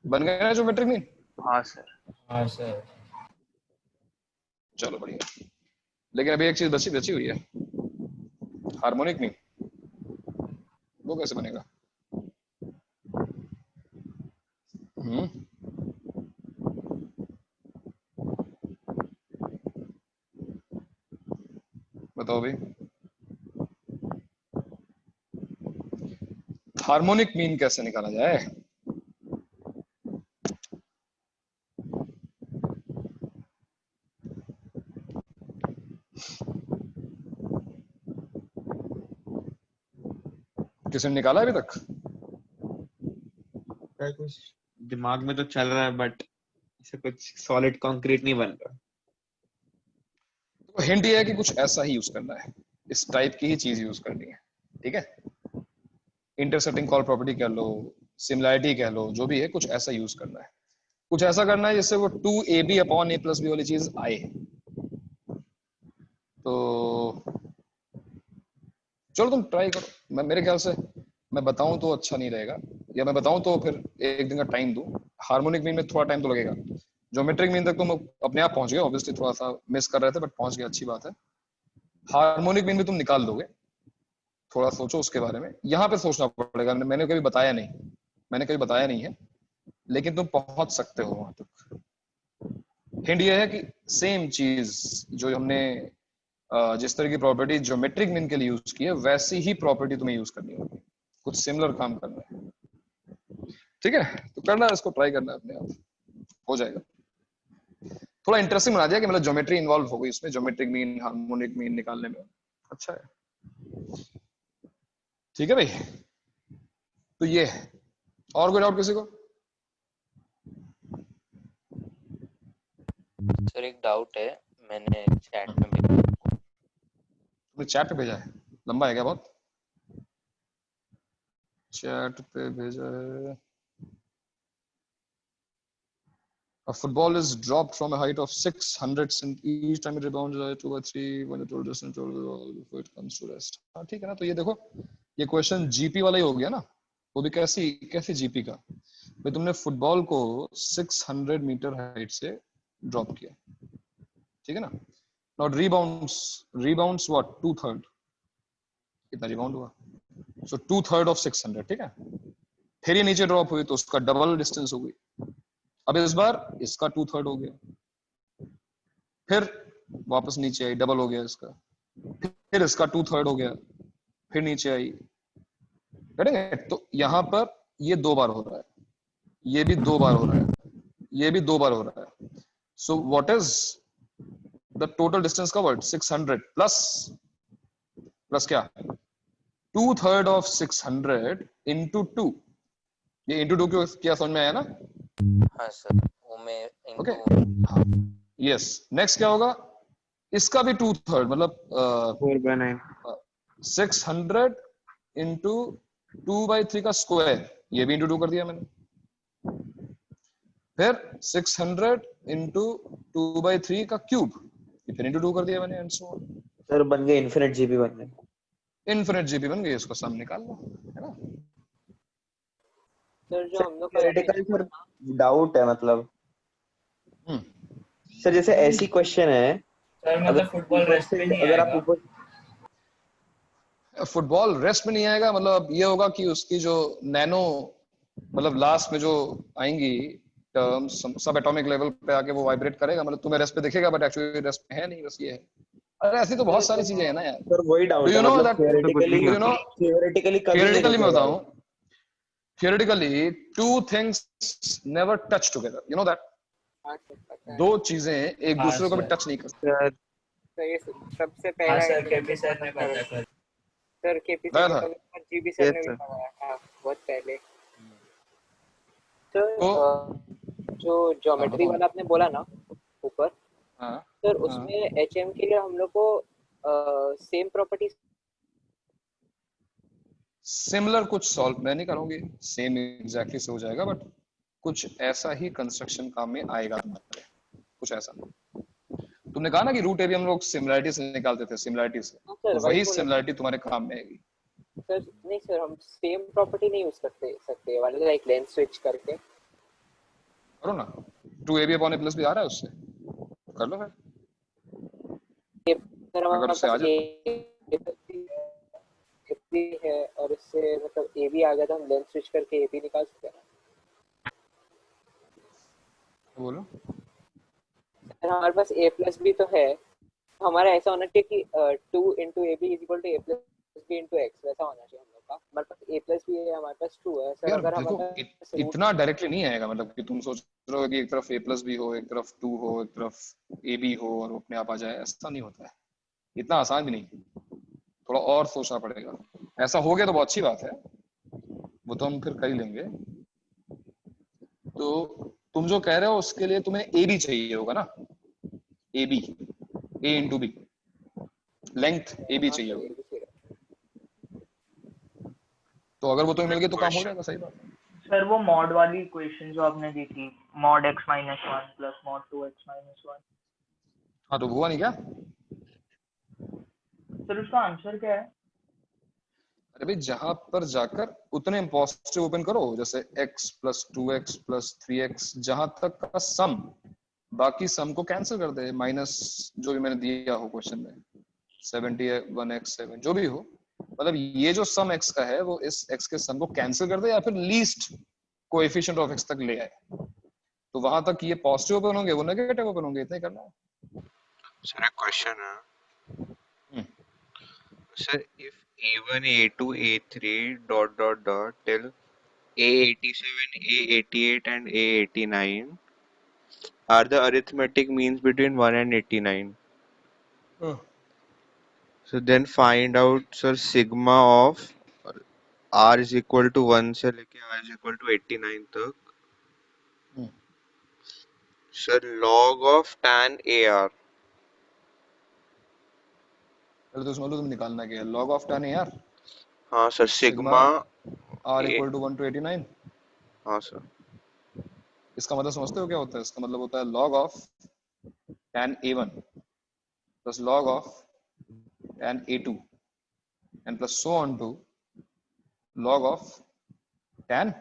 बन गया ना ज्योमेट्रिक मीन? हाँ सर। हाँ सर। चलो बढ़िया। लेकिन अभी एक चीज बची हुई है, हार्मोनिक मीन। वो कैसे बनेगा? बताओ भाई, हार्मोनिक मीन कैसे निकाला जाए? किसी ने निकाला अभी तक? कुछ दिमाग में तो चल रहा है बट ऐसे कुछ सॉलिड कंक्रीट नहीं बन रहा। तो हिंट ये है कि कुछ ऐसा ही यूज करना है, इस टाइप की ही चीज यूज करनी है, ठीक है? इंटरसेक्टिंग कॉर्ड प्रॉपर्टी कह लो, सिमिलैरिटी कह लो, जो भी है, कुछ ऐसा यूज करना है। कुछ ऐसा करना है जिससे वो 2ab upon a plus B वाली चीज आए। तो चलो तुम ट्राई करो। मैं, मेरे ख्याल से मैं बताऊं तो अच्छा नहीं रहेगा, या मैं बताऊं तो फिर एक दिन का टाइम दूं। हार्मोनिक मीन में थोड़ा टाइम तो लगेगा। ज्योमेट्रिक मीन तक तुम अपने आप पहुंच गए, ऑब्वियसली थोड़ा सा मिस कर रहे थे बट पहुंच गए, अच्छी बात है। हार्मोनिक मीन भी तुम निकाल दोगे। थोड़ा सोचो उसके बारे में, यहाँ पे सोचना पड़ेगा। मैंने कभी बताया नहीं है, लेकिन तुम पहुंच सकते हो वहां तक। हिंट ये है कि सेम चीज जो हमने जिस तरह की प्रॉपर्टी ज्योमेट्रिक मीन के लिए यूज की है, वैसी ही प्रॉपर्टी तुम्हें यूज करनी होगी। कुछ सिमिलर काम करना है, ठीक है? तो करना है, इसको ट्राई करना है, अपने आप हो जाएगा। थोड़ा इंटरेस्टिंग बना दिया कि मतलब ज्योमेट्री इन्वॉल्व हो गई इसमें, ज्योमेट्रिक मीन, हार्मोनिक मीन निकालने में। अच्छा है, ठीक है भाई? तो ये है। और कोई डाउट किसी को? सर एक डाउट है, मैंने चैट में भेजा। तुमने चैट पे भेजा है? लंबा है क्या बहुत? चैट पे भेजा है। A football is dropped from a height of 600 cent each time it rebounds 2/3 when the total distance before it comes to rest. हाँ ठीक है ना? तो ये देखो, ये क्वेश्चन जीपी वाला ही हो गया ना। वो भी कैसी जीपी का? भाई तुमने फुटबॉल को 600 मीटर हाइट से ड्रॉप किया, ठीक है ना? नॉट रिबाउंड्स व्हाट 2/3, कितना रिबाउंड हुआ? सो 2/3 ऑफ 600, ठीक है? फिर ये नीचे ड्रॉप हुई तो उसका डबल डिस्टेंस हो गई। अब इस बार इसका 2/3 हो गया, फिर वापस नीचे आई, डबल हो गया इसका, फिर इसका 2/3 हो गया, फिर नीचे आई, करेंगे? तो यहाँ पर ये 2 बार हो रहा है, ये भी 2 बार हो रहा है, ये भी 2 बार हो रहा है। So what is the total distance covered? 600 plus क्या? 2/3 of 600 into 2, ये इंटू टू क्यों किया समझ में आया ना? हाँ सर, वो मैं ओके इनटू हाँ यस। नेक्स्ट क्या होगा? इसका भी 2/3 मतलब 4/9 600 इंटू 2/3 का स्क्वायर, ये भी इंटू 2 कर दिया मैंने। फिर 600 इंटू 2/3 का क्यूब, ये फिर इंटू 2 कर दिया मैंने एंड सो ऑन। सर बन गए इनफिनिट जीबी बन गए। इनफिनिट जीबी बन गई, इसको सम निकाल लो, है ना? सर जो हम लोग का थ्योरेटिकल सर डाउट है मतलब सर जैसे ऐसी क्वेश्चन है सर मतलब फुटबॉल रेस्ट में नहीं अगर आप आएगा। ऊपर फुटबॉल रेस्ट में नहीं आएगा, मतलब ये होगा कि उसकी जो नैनो मतलब लास्ट में जो आएंगी टर्म्स सब एटॉमिक लेवल पे आके वो वाइब्रेट करेगा, मतलब तुम्हें रेस्ट पे दिखेगा बट एक्चुअली रेस्ट में है नहीं, बस ये है। अरे ऐसी तो बहुत सारी चीजें हैं ना यार। सर वही डू डाउट यू है नो मतलब दैट, थ्योरेटिकली यू नो कभी नहीं थियोरेटिकली मैं रुकेगा। बताऊं, theoretically two things never touch together, you know that. हाँ सर पता है। दो चीजें एक हाँ दूसरे को भी सर। टच नहीं कर सकती। तो ये सबसे हाँ पहला सर, केपी सर ने बताया कर। सर केपी बताया सर था। ने जीबी सर ने भी बताया था बहुत पहले। सर जो ज्योमेट्री वाला आपने बोला ना ऊपर, हाँ सर उसमें एचएम के लिए हम लोग को सेम प्रॉपर्टीज सिमिलर कुछ सॉल्व मैं नहीं करूंगी, सेम एग्जैक्टली से हो जाएगा बट कुछ ऐसा ही कंस्ट्रक्शन काम में आएगा तुम्हारे, कुछ ऐसा। तुमने कहा ना कि रूट एरिया हम लोग सिमिलरिटी से निकालते थे, सिमिलरिटी से, सर तो वही सिमिलरिटी तुम्हारे काम में आएगी। सर नहीं सर, हम सेम प्रॉपर्टी नहीं यूज सकते वाले लाइक लेंथ स्विच करके करो ना, 2ab अपॉन a प्लस भी आ रहा है उससे, कर लो फिर सर अगर हमारे उससे आ पास जाता। ए है और इससे मतलब ए भी आ गया तो हम लेंथ स्विच करके ए भी निकाल सकते हैं ना? बोलो सर हमारे पास ए प्लस भी तो है, हमारा ऐसा होना चाहिए कि 2 into A B is equal to A plus B into x, वैसा होना चाहिए हम लोग का। हमारे पास ए प्लस भी है, हमारे पास 2 है सर। यार अगर देखो हमारे पास इतना डायरेक्टली नहीं आएगा, मतलब कि तुम सोच रहे हो कि एक तरफ a प्लस भी हो, एक तरफ 2 हो, एक तरफ a b हो और वो अपने आप आ जाए, ऐसा नहीं होता है, इतना आसान भी नहीं, थोड़ा और सोचना पड़ेगा। ऐसा हो गया तो बहुत अच्छी बात है, वो तो हम फिर कर ही लेंगे। तो तुम जो कह रहे हो उसके लिए तुम्हें ए बी चाहिए होगा ना, A B, A into B, length A B चाहिए होगी, तो अगर वो तुम्हें मिल गई तो काम हो जाएगा। सही बात है सर वो मॉड वाली इक्वेशन जो आपने दी थी, mod x minus 1 plus mod 2x minus 1, हाँ तो हुआ नहीं क्या? सर उसका आंसर क्या है? अरे भाई जहां पर जाकर उतने पॉजिटिव ओपन करो, जैसे x plus 2x plus 3x, जहां तक का सम, बाकी सम को कैंसिल कर दे, माइनस जो भी मैंने दिया हो क्वेश्चन में 71x7 जो भी हो, मतलब ये जो सम x का है वो इस x के सम को कैंसिल कर दे या फिर लीस्ट कोएफिशिएंट ऑफ x तक ले आए, तो वहां तक ये पॉजिटिव ओपन होंगे, वो नेगेटिव ओपन होंगे, इतना ही करना है। सर एक क्वेश्चन है sir, if a1 a2 a3 dot dot dot till a87 a88 and a89 are the arithmetic means between 1 and 89, so then find out sir sigma of r is equal to 1 से लेके r is equal to 89 तक, sir log of tan ar। पहले तो समझ लो तुम निकालना क्या है, log of tan AR। हाँ sir, sigma r equal to 1 to 89। हाँ सर। इसका मतलब समझते हो क्या होता है? इसका मतलब होता है log of tan A1 plus log of tan A2 and plus so on to log of tan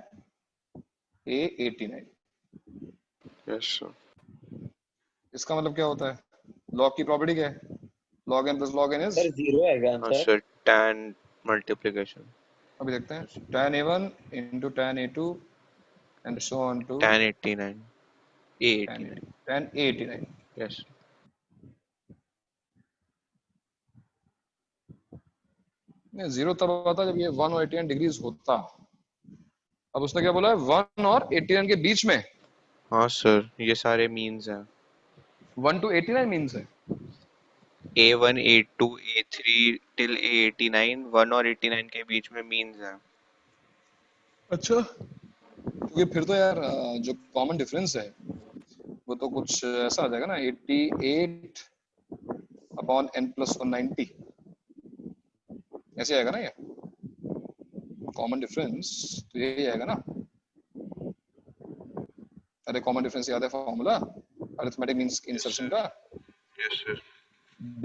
A89। Yes sir. इसका मतलब क्या होता है? log की प्रॉपर्टी क्या है? log n plus log n is sir 0 आएगा हाँ आंसर। Sir, tan multiplication. अभी देखते हैं, tan A1 into tan A2 and so on to tan 89 A89 tan A89। Yes. नहीं, 0 तब आता जब ये 1 और 89 डिग्रीज होता। अब उसने क्या बोला है? 1 और 89 के बीच में। हाँ सर, ये सारे मीन्स हैं। 1 to 89 मीन्स है। A1 A2 A3 till A89, 1 और 89 के बीच में मीन्स हैं। अच्छा, क्योंकि फिर तो यार जो कॉमन डिफरेंस है वो तो कुछ ऐसा आ जाएगा ना 88 अपॉन n प्लस 190 ऐसे आएगा ना ये कॉमन डिफरेंस तो यही आएगा ना। अरे कॉमन डिफरेंस याद है फॉर्मूला अरिथमेटिक मींस इंसर्शन का yes sir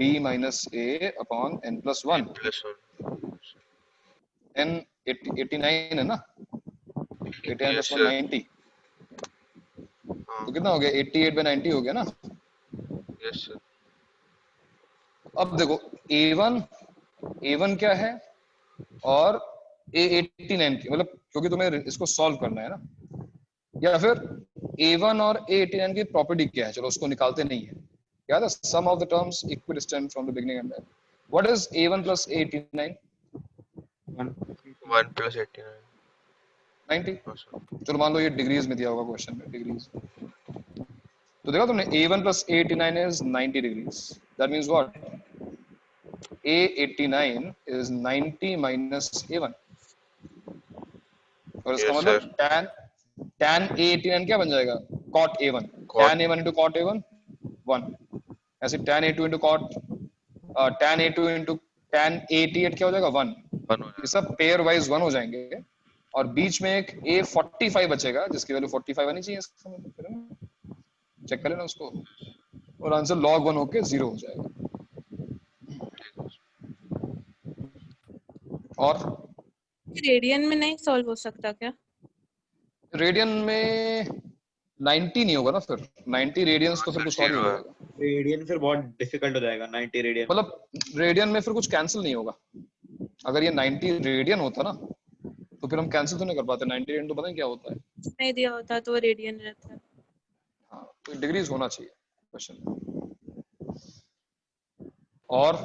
b minus a upon n plus 1 n 89 है ना 89 यस प्लस सर 190 तो कितना हो गया 88 बाय 90 हो गया ना। यस सर अब देखो a1 क्या है और a89 की मतलब क्योंकि तुम्हें इसको सॉल्व करना है ना या फिर a1 और a89 की प्रॉपर्टी क्या है चलो उसको निकालते नहीं है याद है sum of the terms equidistant from the beginning and what is a1 plus a89 1 plus 89 90 चलो मान लो ये डिग्रीज में दिया होगा क्वेश्चन में डिग्रीज तो देखा तुमने a1 plus a89 is 90 degrees that means what a89 is 90 minus a1 और इसका Yes, मतलब tan a89 क्या बन जाएगा cot a1 tan a1 into cot a1 1 ऐसे tan a2 into cot tan a2 into tan a88 क्या हो जाएगा 1 ये सब पेयर वाइज 1 हो जाएंगे और बीच में एक a45 बचेगा जिसकी वैल्यू 45 आनी चाहिए इसका मतलब चेक कर लेना उसको और आंसर log 1 होके 0 हो जाएगा। और रेडियन में नहीं सॉल्व हो सकता क्या? रेडियन में 90 नहीं होगा ना फिर 90 रेडियंस तो फिर कुछ और ही हो जाएगा रेडियन फिर बहुत डिफिकल्ट हो जाएगा 90 रेडियन मतलब रेडियन में फिर कुछ कैंसिल नहीं होगा अगर ये 90 रेडियन होता ना तो फिर हम कैंसिल तो नहीं कर पाते 90 रेडियन तो पता नहीं क्या होता है नहीं दिया होता तो रेडियन रहता है। हाँ तो डिग्रीज होना चाहिए क्वेश्चन। और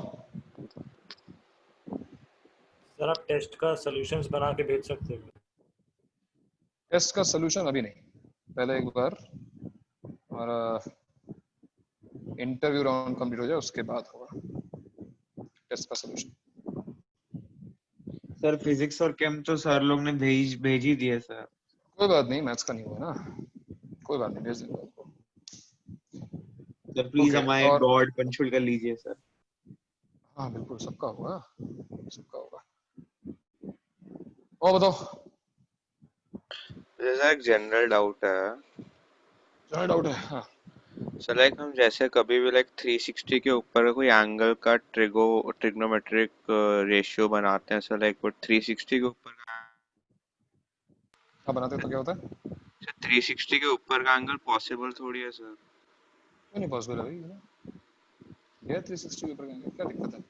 सर आप टेस्ट का सॉल्यूशंस बना के भेज सकते हो टेस्ट का सलूशन अभी नहीं पहले एक बार हमारा इंटरव्यू राउंड कंप्लीट हो जाए उसके बाद होगा टेस्ट का सलूशन। सर फिजिक्स और केम तो सर लोग ने भेज ही दिए सर। कोई बात नहीं मैथ्स का नहीं हुआ ना कोई बात नहीं भेज देंगे आपको। सर प्लीज Okay, हमारे और गॉड पंचुअल कर लीजिए सर। हाँ बिल्कुल सबका होगा सबका होगा। और बताओ जैसा एक जनरल डाउट है जनरल डाउट है हाँ सो लाइक हम जैसे कभी भी लाइक 360 के ऊपर कोई एंगल का ट्रिग्नोमेट्रिक रेशियो बनाते हैं सो लाइक वो 360 के ऊपर हाँ बनाते तो क्या होता है 360 के ऊपर का एंगल पॉसिबल थोड़ी है सर। क्यों नहीं पॉसिबल है भाई ये 360 के ऊपर का क्या दिक्कत है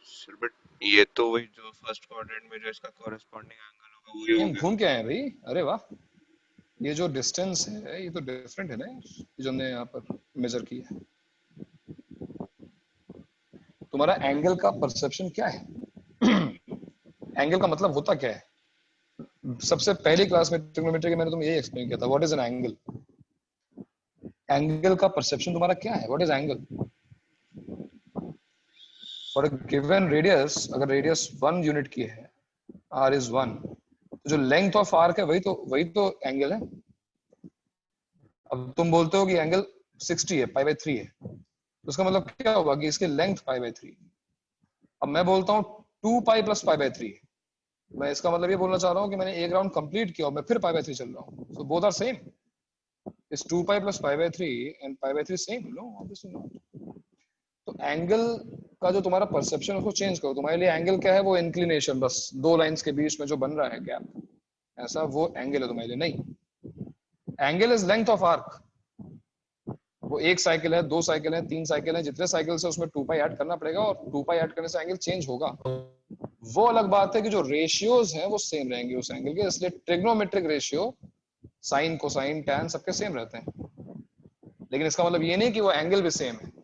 सर बट ये तो वही जो फर्स्ट क्वाड्रेंट में जो इसका कॉरेस्पॉन्डिंग एंगल होगा वही हम होगा। घूम के आए हैं भाई अरे वाह ये जो डिस्टेंस है ये तो डिफरेंट है ना ये जो हमने यहाँ पर मेजर किया है। तुम्हारा एंगल का परसेप्शन क्या है एंगल का मतलब होता क्या है सबसे पहली क्लास में ट्रिग्नोमेट्री के मैंने तुम्हें यही एक्सप्लेन किया था what is an angle angle का परसेप्शन तुम्हारा क्या है what is angle for a given radius अगर रेडियस 1 यूनिट की है r इज 1 तो जो लेंथ ऑफ आर्क है वही तो एंगल है। अब तुम बोलते हो कि एंगल 60 है पाई बाय 3 है तो उसका मतलब क्या होगा कि इसकी लेंथ पाई बाय 3। अब मैं बोलता हूँ 2 पाई प्लस पाई बाय 3 मैं इसका मतलब ये बोलना चाह रहा हूँ कि मैंने एक राउंड कंप्लीट किया और मैं फिर पाई बाय 3 चल रहा हूँ so both are same is 2 pi plus pi by 3 and pi by 3 same no obviously not. तो एंगल का जो तुम्हारा परसेप्शन उसको चेंज करो तुम्हारे लिए एंगल क्या है वो इंक्लिनेशन बस दो लाइंस के बीच में जो बन रहा है गैप ऐसा वो एंगल है तुम्हारे लिए नहीं angle is length of arc वो एक साइकिल है 2 साइकिल है 3 साइकिल है जितने साइकिल से उसमें 2 पाई ऐड करना पड़ेगा और 2 पाई ऐड करने से एंगल चेंज होगा। वो अलग बात है कि जो रेशियोज हैं वो सेम रहेंगे उस एंगल के इसलिए trigonometric ratio sine cosine tan सबके सेम रहते हैं लेकिन इसका मतलब ये नहीं कि वो एंगल भी सेम है।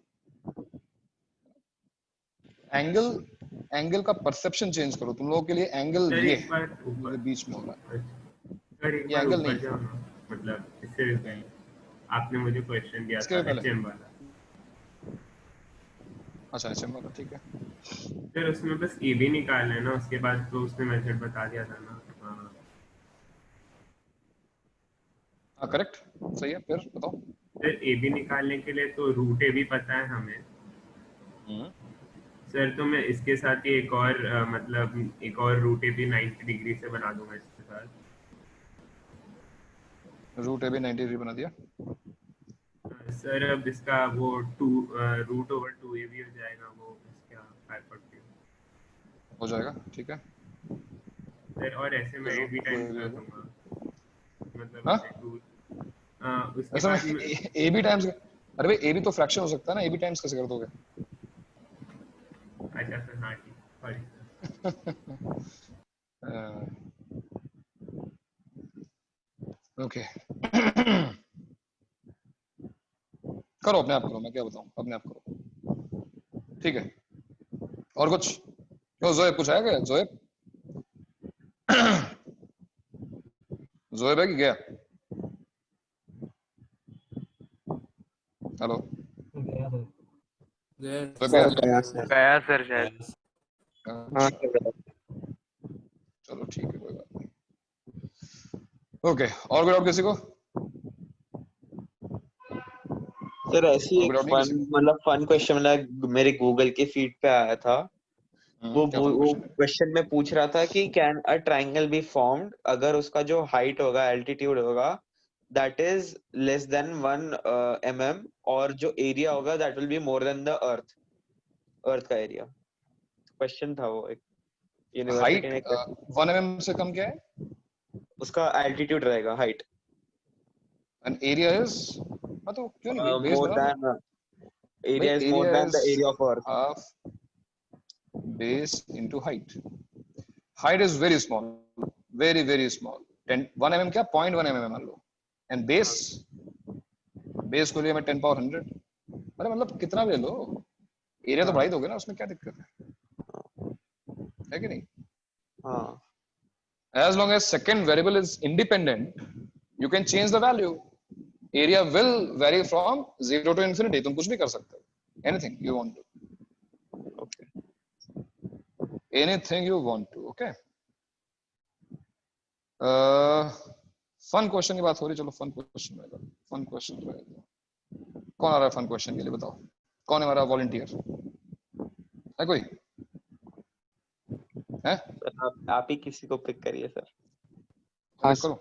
एंगल का परसेप्शन चेंज करो तुम लोगों के लिए एंगल ये है बीच में हो रहा है ये एंगल नहीं है। मतलब इससे भी कहीं आपने मुझे क्वेश्चन दिया था एचएम वाला अच्छा एचएम वाला ठीक है फिर उसमें बस ए भी निकालना है ना उसके बाद तो उसने मेथड बता दिया था ना करेक्ट, सही है। फिर बताओ। सर ए बी निकालने के लिए तो रूट ए भी पता है हमें सर, तो मैं इसके साथ ही एक और मतलब एक और रूट ए भी 90 डिग्री से बना दूंगा इसके साथ। रूट ए भी 90 डिग्री बना दिया। सर अब इसका वो रूट ओवर 2a भी हो जाएगा, वो इसका हाइपोटेन्यूज हो जाएगा, ठीक है। सर और ऐसे मैं ए बी टाइम्स कर दूंगा, मतलब हाँ? ऐसे 2 उसके ऐसा बाद में ए बी टाइम्स, अरे भाई ए बी तो फ्रैक्शन हो सकता है ना, ए बी टाइम्स कैसे कर दोगे? अच्छा सर, हाँ ठीक, सॉरी ओके करो, अपने आप करो, मैं क्या बताऊं, अपने आप करो, ठीक है। और कुछ? क्यों जोएब कुछ आया क्या? जोएब जोएब है कि गया? हेलो गया सर शायद। हाँ चलो ठीक है, कोई बात नहीं। ओके, और कोई डाउट किसी को? सर ऐसी एक फन मतलब फन क्वेश्चन मतलब मेरे गूगल के फीड पे आया था। वो क्वेश्चन में पूछ रहा था कि can a triangle be formed अगर उसका जो हाइट होगा, एल्टीट्यूड होगा, that is less than 1 mm और जो एरिया होगा that will be more than the earth का एरिया। क्वेश्चन था वो एक यूनिवर्सिटी में। 1 mm से कम क्या है? उसका एल्टीट्यूड रहेगा, हाइट। एंड एरिया इज, मतलब क्यों नहीं भाई, बेस मोर बना then area is more than the area of earth. Half base into height. Height is very small, very small. 1 mm क्या 0.1 mm मान लो, and base को लिए मैं 10 power 100। अरे मतलब कितना भी ले लो, एरिया तो बढ़ा ही दोगे ना, उसमें क्या दिक्कत है कि नहीं? हाँ। As long as second variable is independent, you can change the value. Area will vary from 0 to infinity. तुम कुछ भी कर सकते हो, anything you want to. Anything you want to, okay? Fun question की बात हो रही, चलो फन क्वेश्चन रहेगा, फन क्वेश्चन रहेगा। कौन आ रहा है फन क्वेश्चन के लिए, बताओ कौन है हमारा वॉलंटियर? है कोई? है? आप ही किसी को पिक करिए सर। हाँ करो,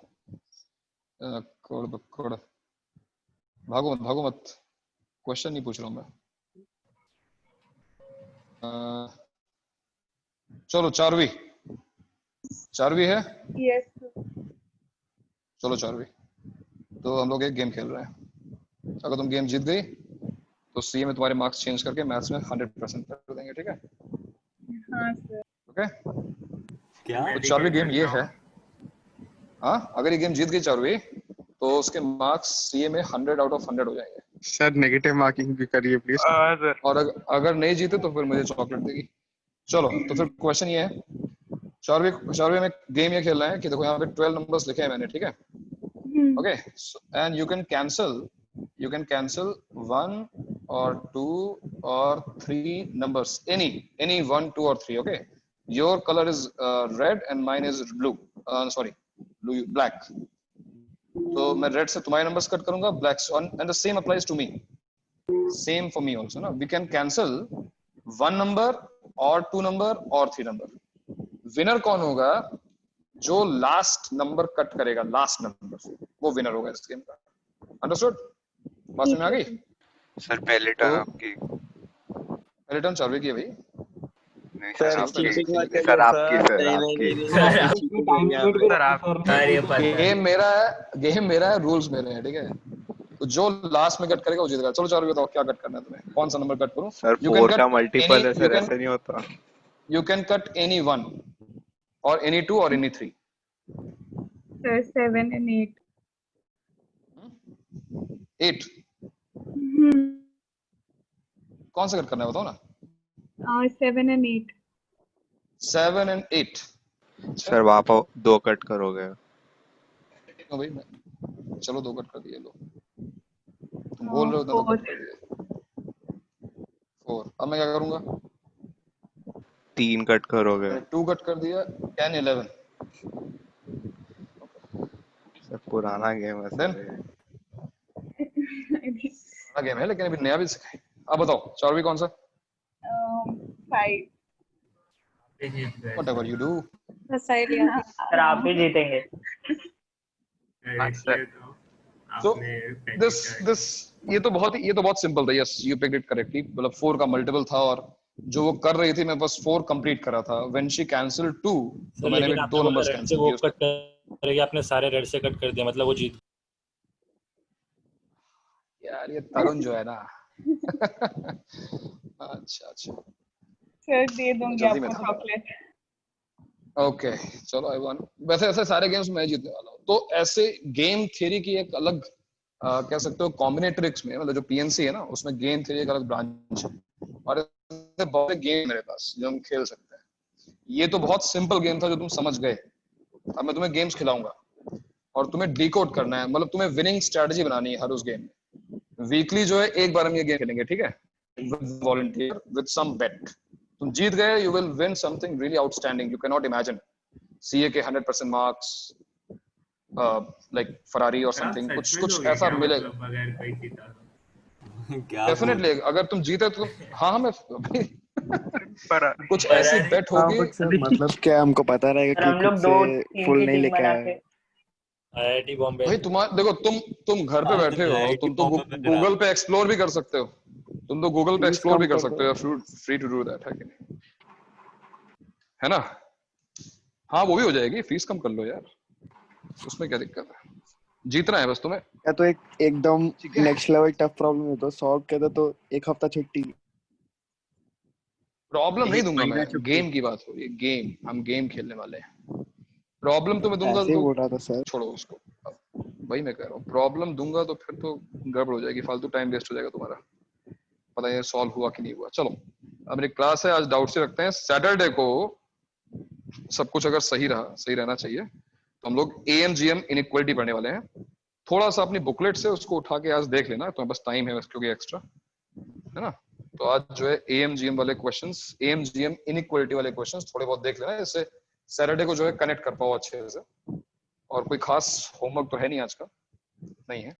कोड भागो मत, क्वेश्चन नहीं पूछ रहा हूँ मैं। चलो चारवी है? यस। चलो चारवी, तो हम लोग एक गेम खेल रहे हैं। अगर तुम गेम जीत गई तो सीए में तुम्हारे मार्क्स चेंज करके मैथ्स में 100% कर देंगे, ठीक है? हाँ सर। ओके क्या? तो चारवी गेम ये है, हाँ अगर ये गेम जीत गई चारवी तो उसके मार्क्स सीए में 100 आउट ऑफ 100 हो जाएंगे। सर नेगेटिव मार्किंग भी करिए प्लीज। और अगर नहीं जीते तो फिर मुझे चॉकलेट देगी। चलो तो फिर क्वेश्चन ये है, चारवी में गेम ये खेल रहे हैं कि देखो यहाँ पे 12 नंबर्स लिखे हैं मैंने, ठीक है? Okay, and you can cancel 1 और 2 और 3 numbers, any 1, 2 or 3, okay? Your color is red and mine is blue, black. तो मैं रेड से तुम्हारे नंबर्स कट करूंगा, ब्लैक से, and the same applies to me, same for me also ना। We can cancel 1 number और 2 number और 3 number. Winner कौन होगा? जो लास्ट नंबर कट करेगा, लास्ट नंबर, वो विनर होगा इस गेम का। अंडरस्टूड? बात समझ में आ गई? सर पहले टर्न आपकी, पहले टर्न चारवी की है भाई। नहीं सर आपकी, सर आपकी गेम मेरा है, रूल्स मेरे हैं, ठीक है? तो जो लास्ट में कट करेगा वो जीतेगा। चलो चारवी बताओ क्या कट करना है तुम्हें, कौन सा नंबर कट करूं? सर 4 का मल्टीपल है सर, ऐसा नहीं होता। You can cut any 1 or any 2 or any 3. Sir, 7 and 8. 8 कौन सा कट करना है बताओ ना? 7 and 8. 7 and 8 सर आप 2 कट करोगे? भाई चलो 2 कट कर दिए, लो तुम बोल रहे हो तो कट कर दिए 4। अब मैं क्या करूंगा? 3 कट करोगे? 2 कट कर दिया, 10 11। सर पुराना गेम है देन गेम है लेकिन अभी नया भी सिखाए। अब बताओ चार्वी कौन सा? 5। Whatever you do. रसाई लिया थी। सर आप ही जीतेंगे। So this ये तो बहुत सिंपल था। Yes you picked it correctly. मतलब 4 का मल्टीपल था और जो वो कर रही थी मैं बस 4 कंप्लीट करा था। व्हेन शी कैंसिल्ड 2 तो मैंने भी 2 नंबर्स कैंसिल किए उसके। कट करेगी आपने सारे रेड से कट कर दिया, मतलब वो जीत। यार ये तरुण जो है ना अच्छा सर दे दूंगी जल्दी में आपको था। चॉकलेट। ओके चलो आई वन। वैसे ऐसे सारे गेम्स मैं जीतने वाला हूँ। तो ऐसे गेम थ्योरी की एक अलग कह सकते हो कॉम्बिनेट्रिक्स में, मतलब जो पीएनसी है ना उसमें गेम थ्योरी एक अलग ब्रांच है और ऐसे बहुत से गेम मेरे पास जो हम खेल सकते हैं। ये तो बहुत सिंपल गेम था जो तुम समझ गए। अब मैं तुम्हें गेम्स खिलाऊंगा और तुम्हें डिकोड करना है, मतलब तुम्हें विनिंग स्ट्रेटजी बनानी है हर उस गेम में। वीकली जो है एक बार हम ये गेम खेलेंगे, ठीक है, विद वॉलंटियर विद सम बेट। तुम जीत गए, you will win something really outstanding, you can not imagine. CA के 100% मार्क्स, लाइक फरारी और समथिंग, कुछ ऐसा मिलेगा अगर कोई जीता तो क्या डेफिनेटली। अगर तुम जीते तो हाँ मैं कुछ ऐसी बेट हाँ होगी। बट सर मतलब क्या हमको पता रहेगा सर कि हम लोग खुद 2 से टीम फुल की नहीं टीम लेके बना आया के। है। आईआईटी बॉम्बे भाई तुम्हारा देखो, तुम घर पे बैठे हो, IIT तुम तो बॉम्बे में करा। गूगल पे एक्सप्लोर भी कर सकते हो। तुम तो गूगल पे फीस एक्सप्लोर कम भी कर कर सकते दो। हो, फ्री टू डू दैट, है कि नहीं? है ना? हाँ वो भी हो जाएगी, फीस कम कर लो यार, उसमें क्या दिक्कत है? जीतना है बस तुम्हें। या तो एकदम नेक्स्ट लेवल टफ प्रॉब्लम है तो सॉल्व कर दो तो एक हफ्ता छुट्टी। प्रॉब्लम नहीं एक दूंगा मैं, महीना छुट्टी। गेम की बात हो रही है, गेम, हम गेम खेलने वाले हैं। प्रॉब्लम तो मैं दूंगा ऐसे ही तो बोल रहा था सर। छोड़ो उसको। वही मैं कह रहा हूँ, प्रॉब्लम दूंगा तो फिर तो गड़बड़ हो जाएगी, फालतू टाइम वेस्ट हो जाएगा तुम्हारा, पता नहीं सॉल्व हुआ कि नहीं हुआ। चलो अब मेरी क्लास है, आज डाउट से रखते हैं। सैटरडे को सब कुछ अगर सही रहा, सही रहना चाहिए, तो हम लोग AMGM इनइक्वालिटी पढ़ने वाले हैं। थोड़ा सा अपनी बुकलेट से उसको उठा के आज देख लेना, तो बस टाइम है क्योंकि एक्स्ट्रा है ना। तो आज जो है AMGM वाले क्वेश्चंस, AMGM इनइक्वालिटी वाले क्वेश्चंस थोड़े बहुत देख लेना, इससे सैटरडे को जो है कनेक्ट कर पाओ अच्छे से। और कोई खास होमवर्क तो है नहीं आज का, नहीं है।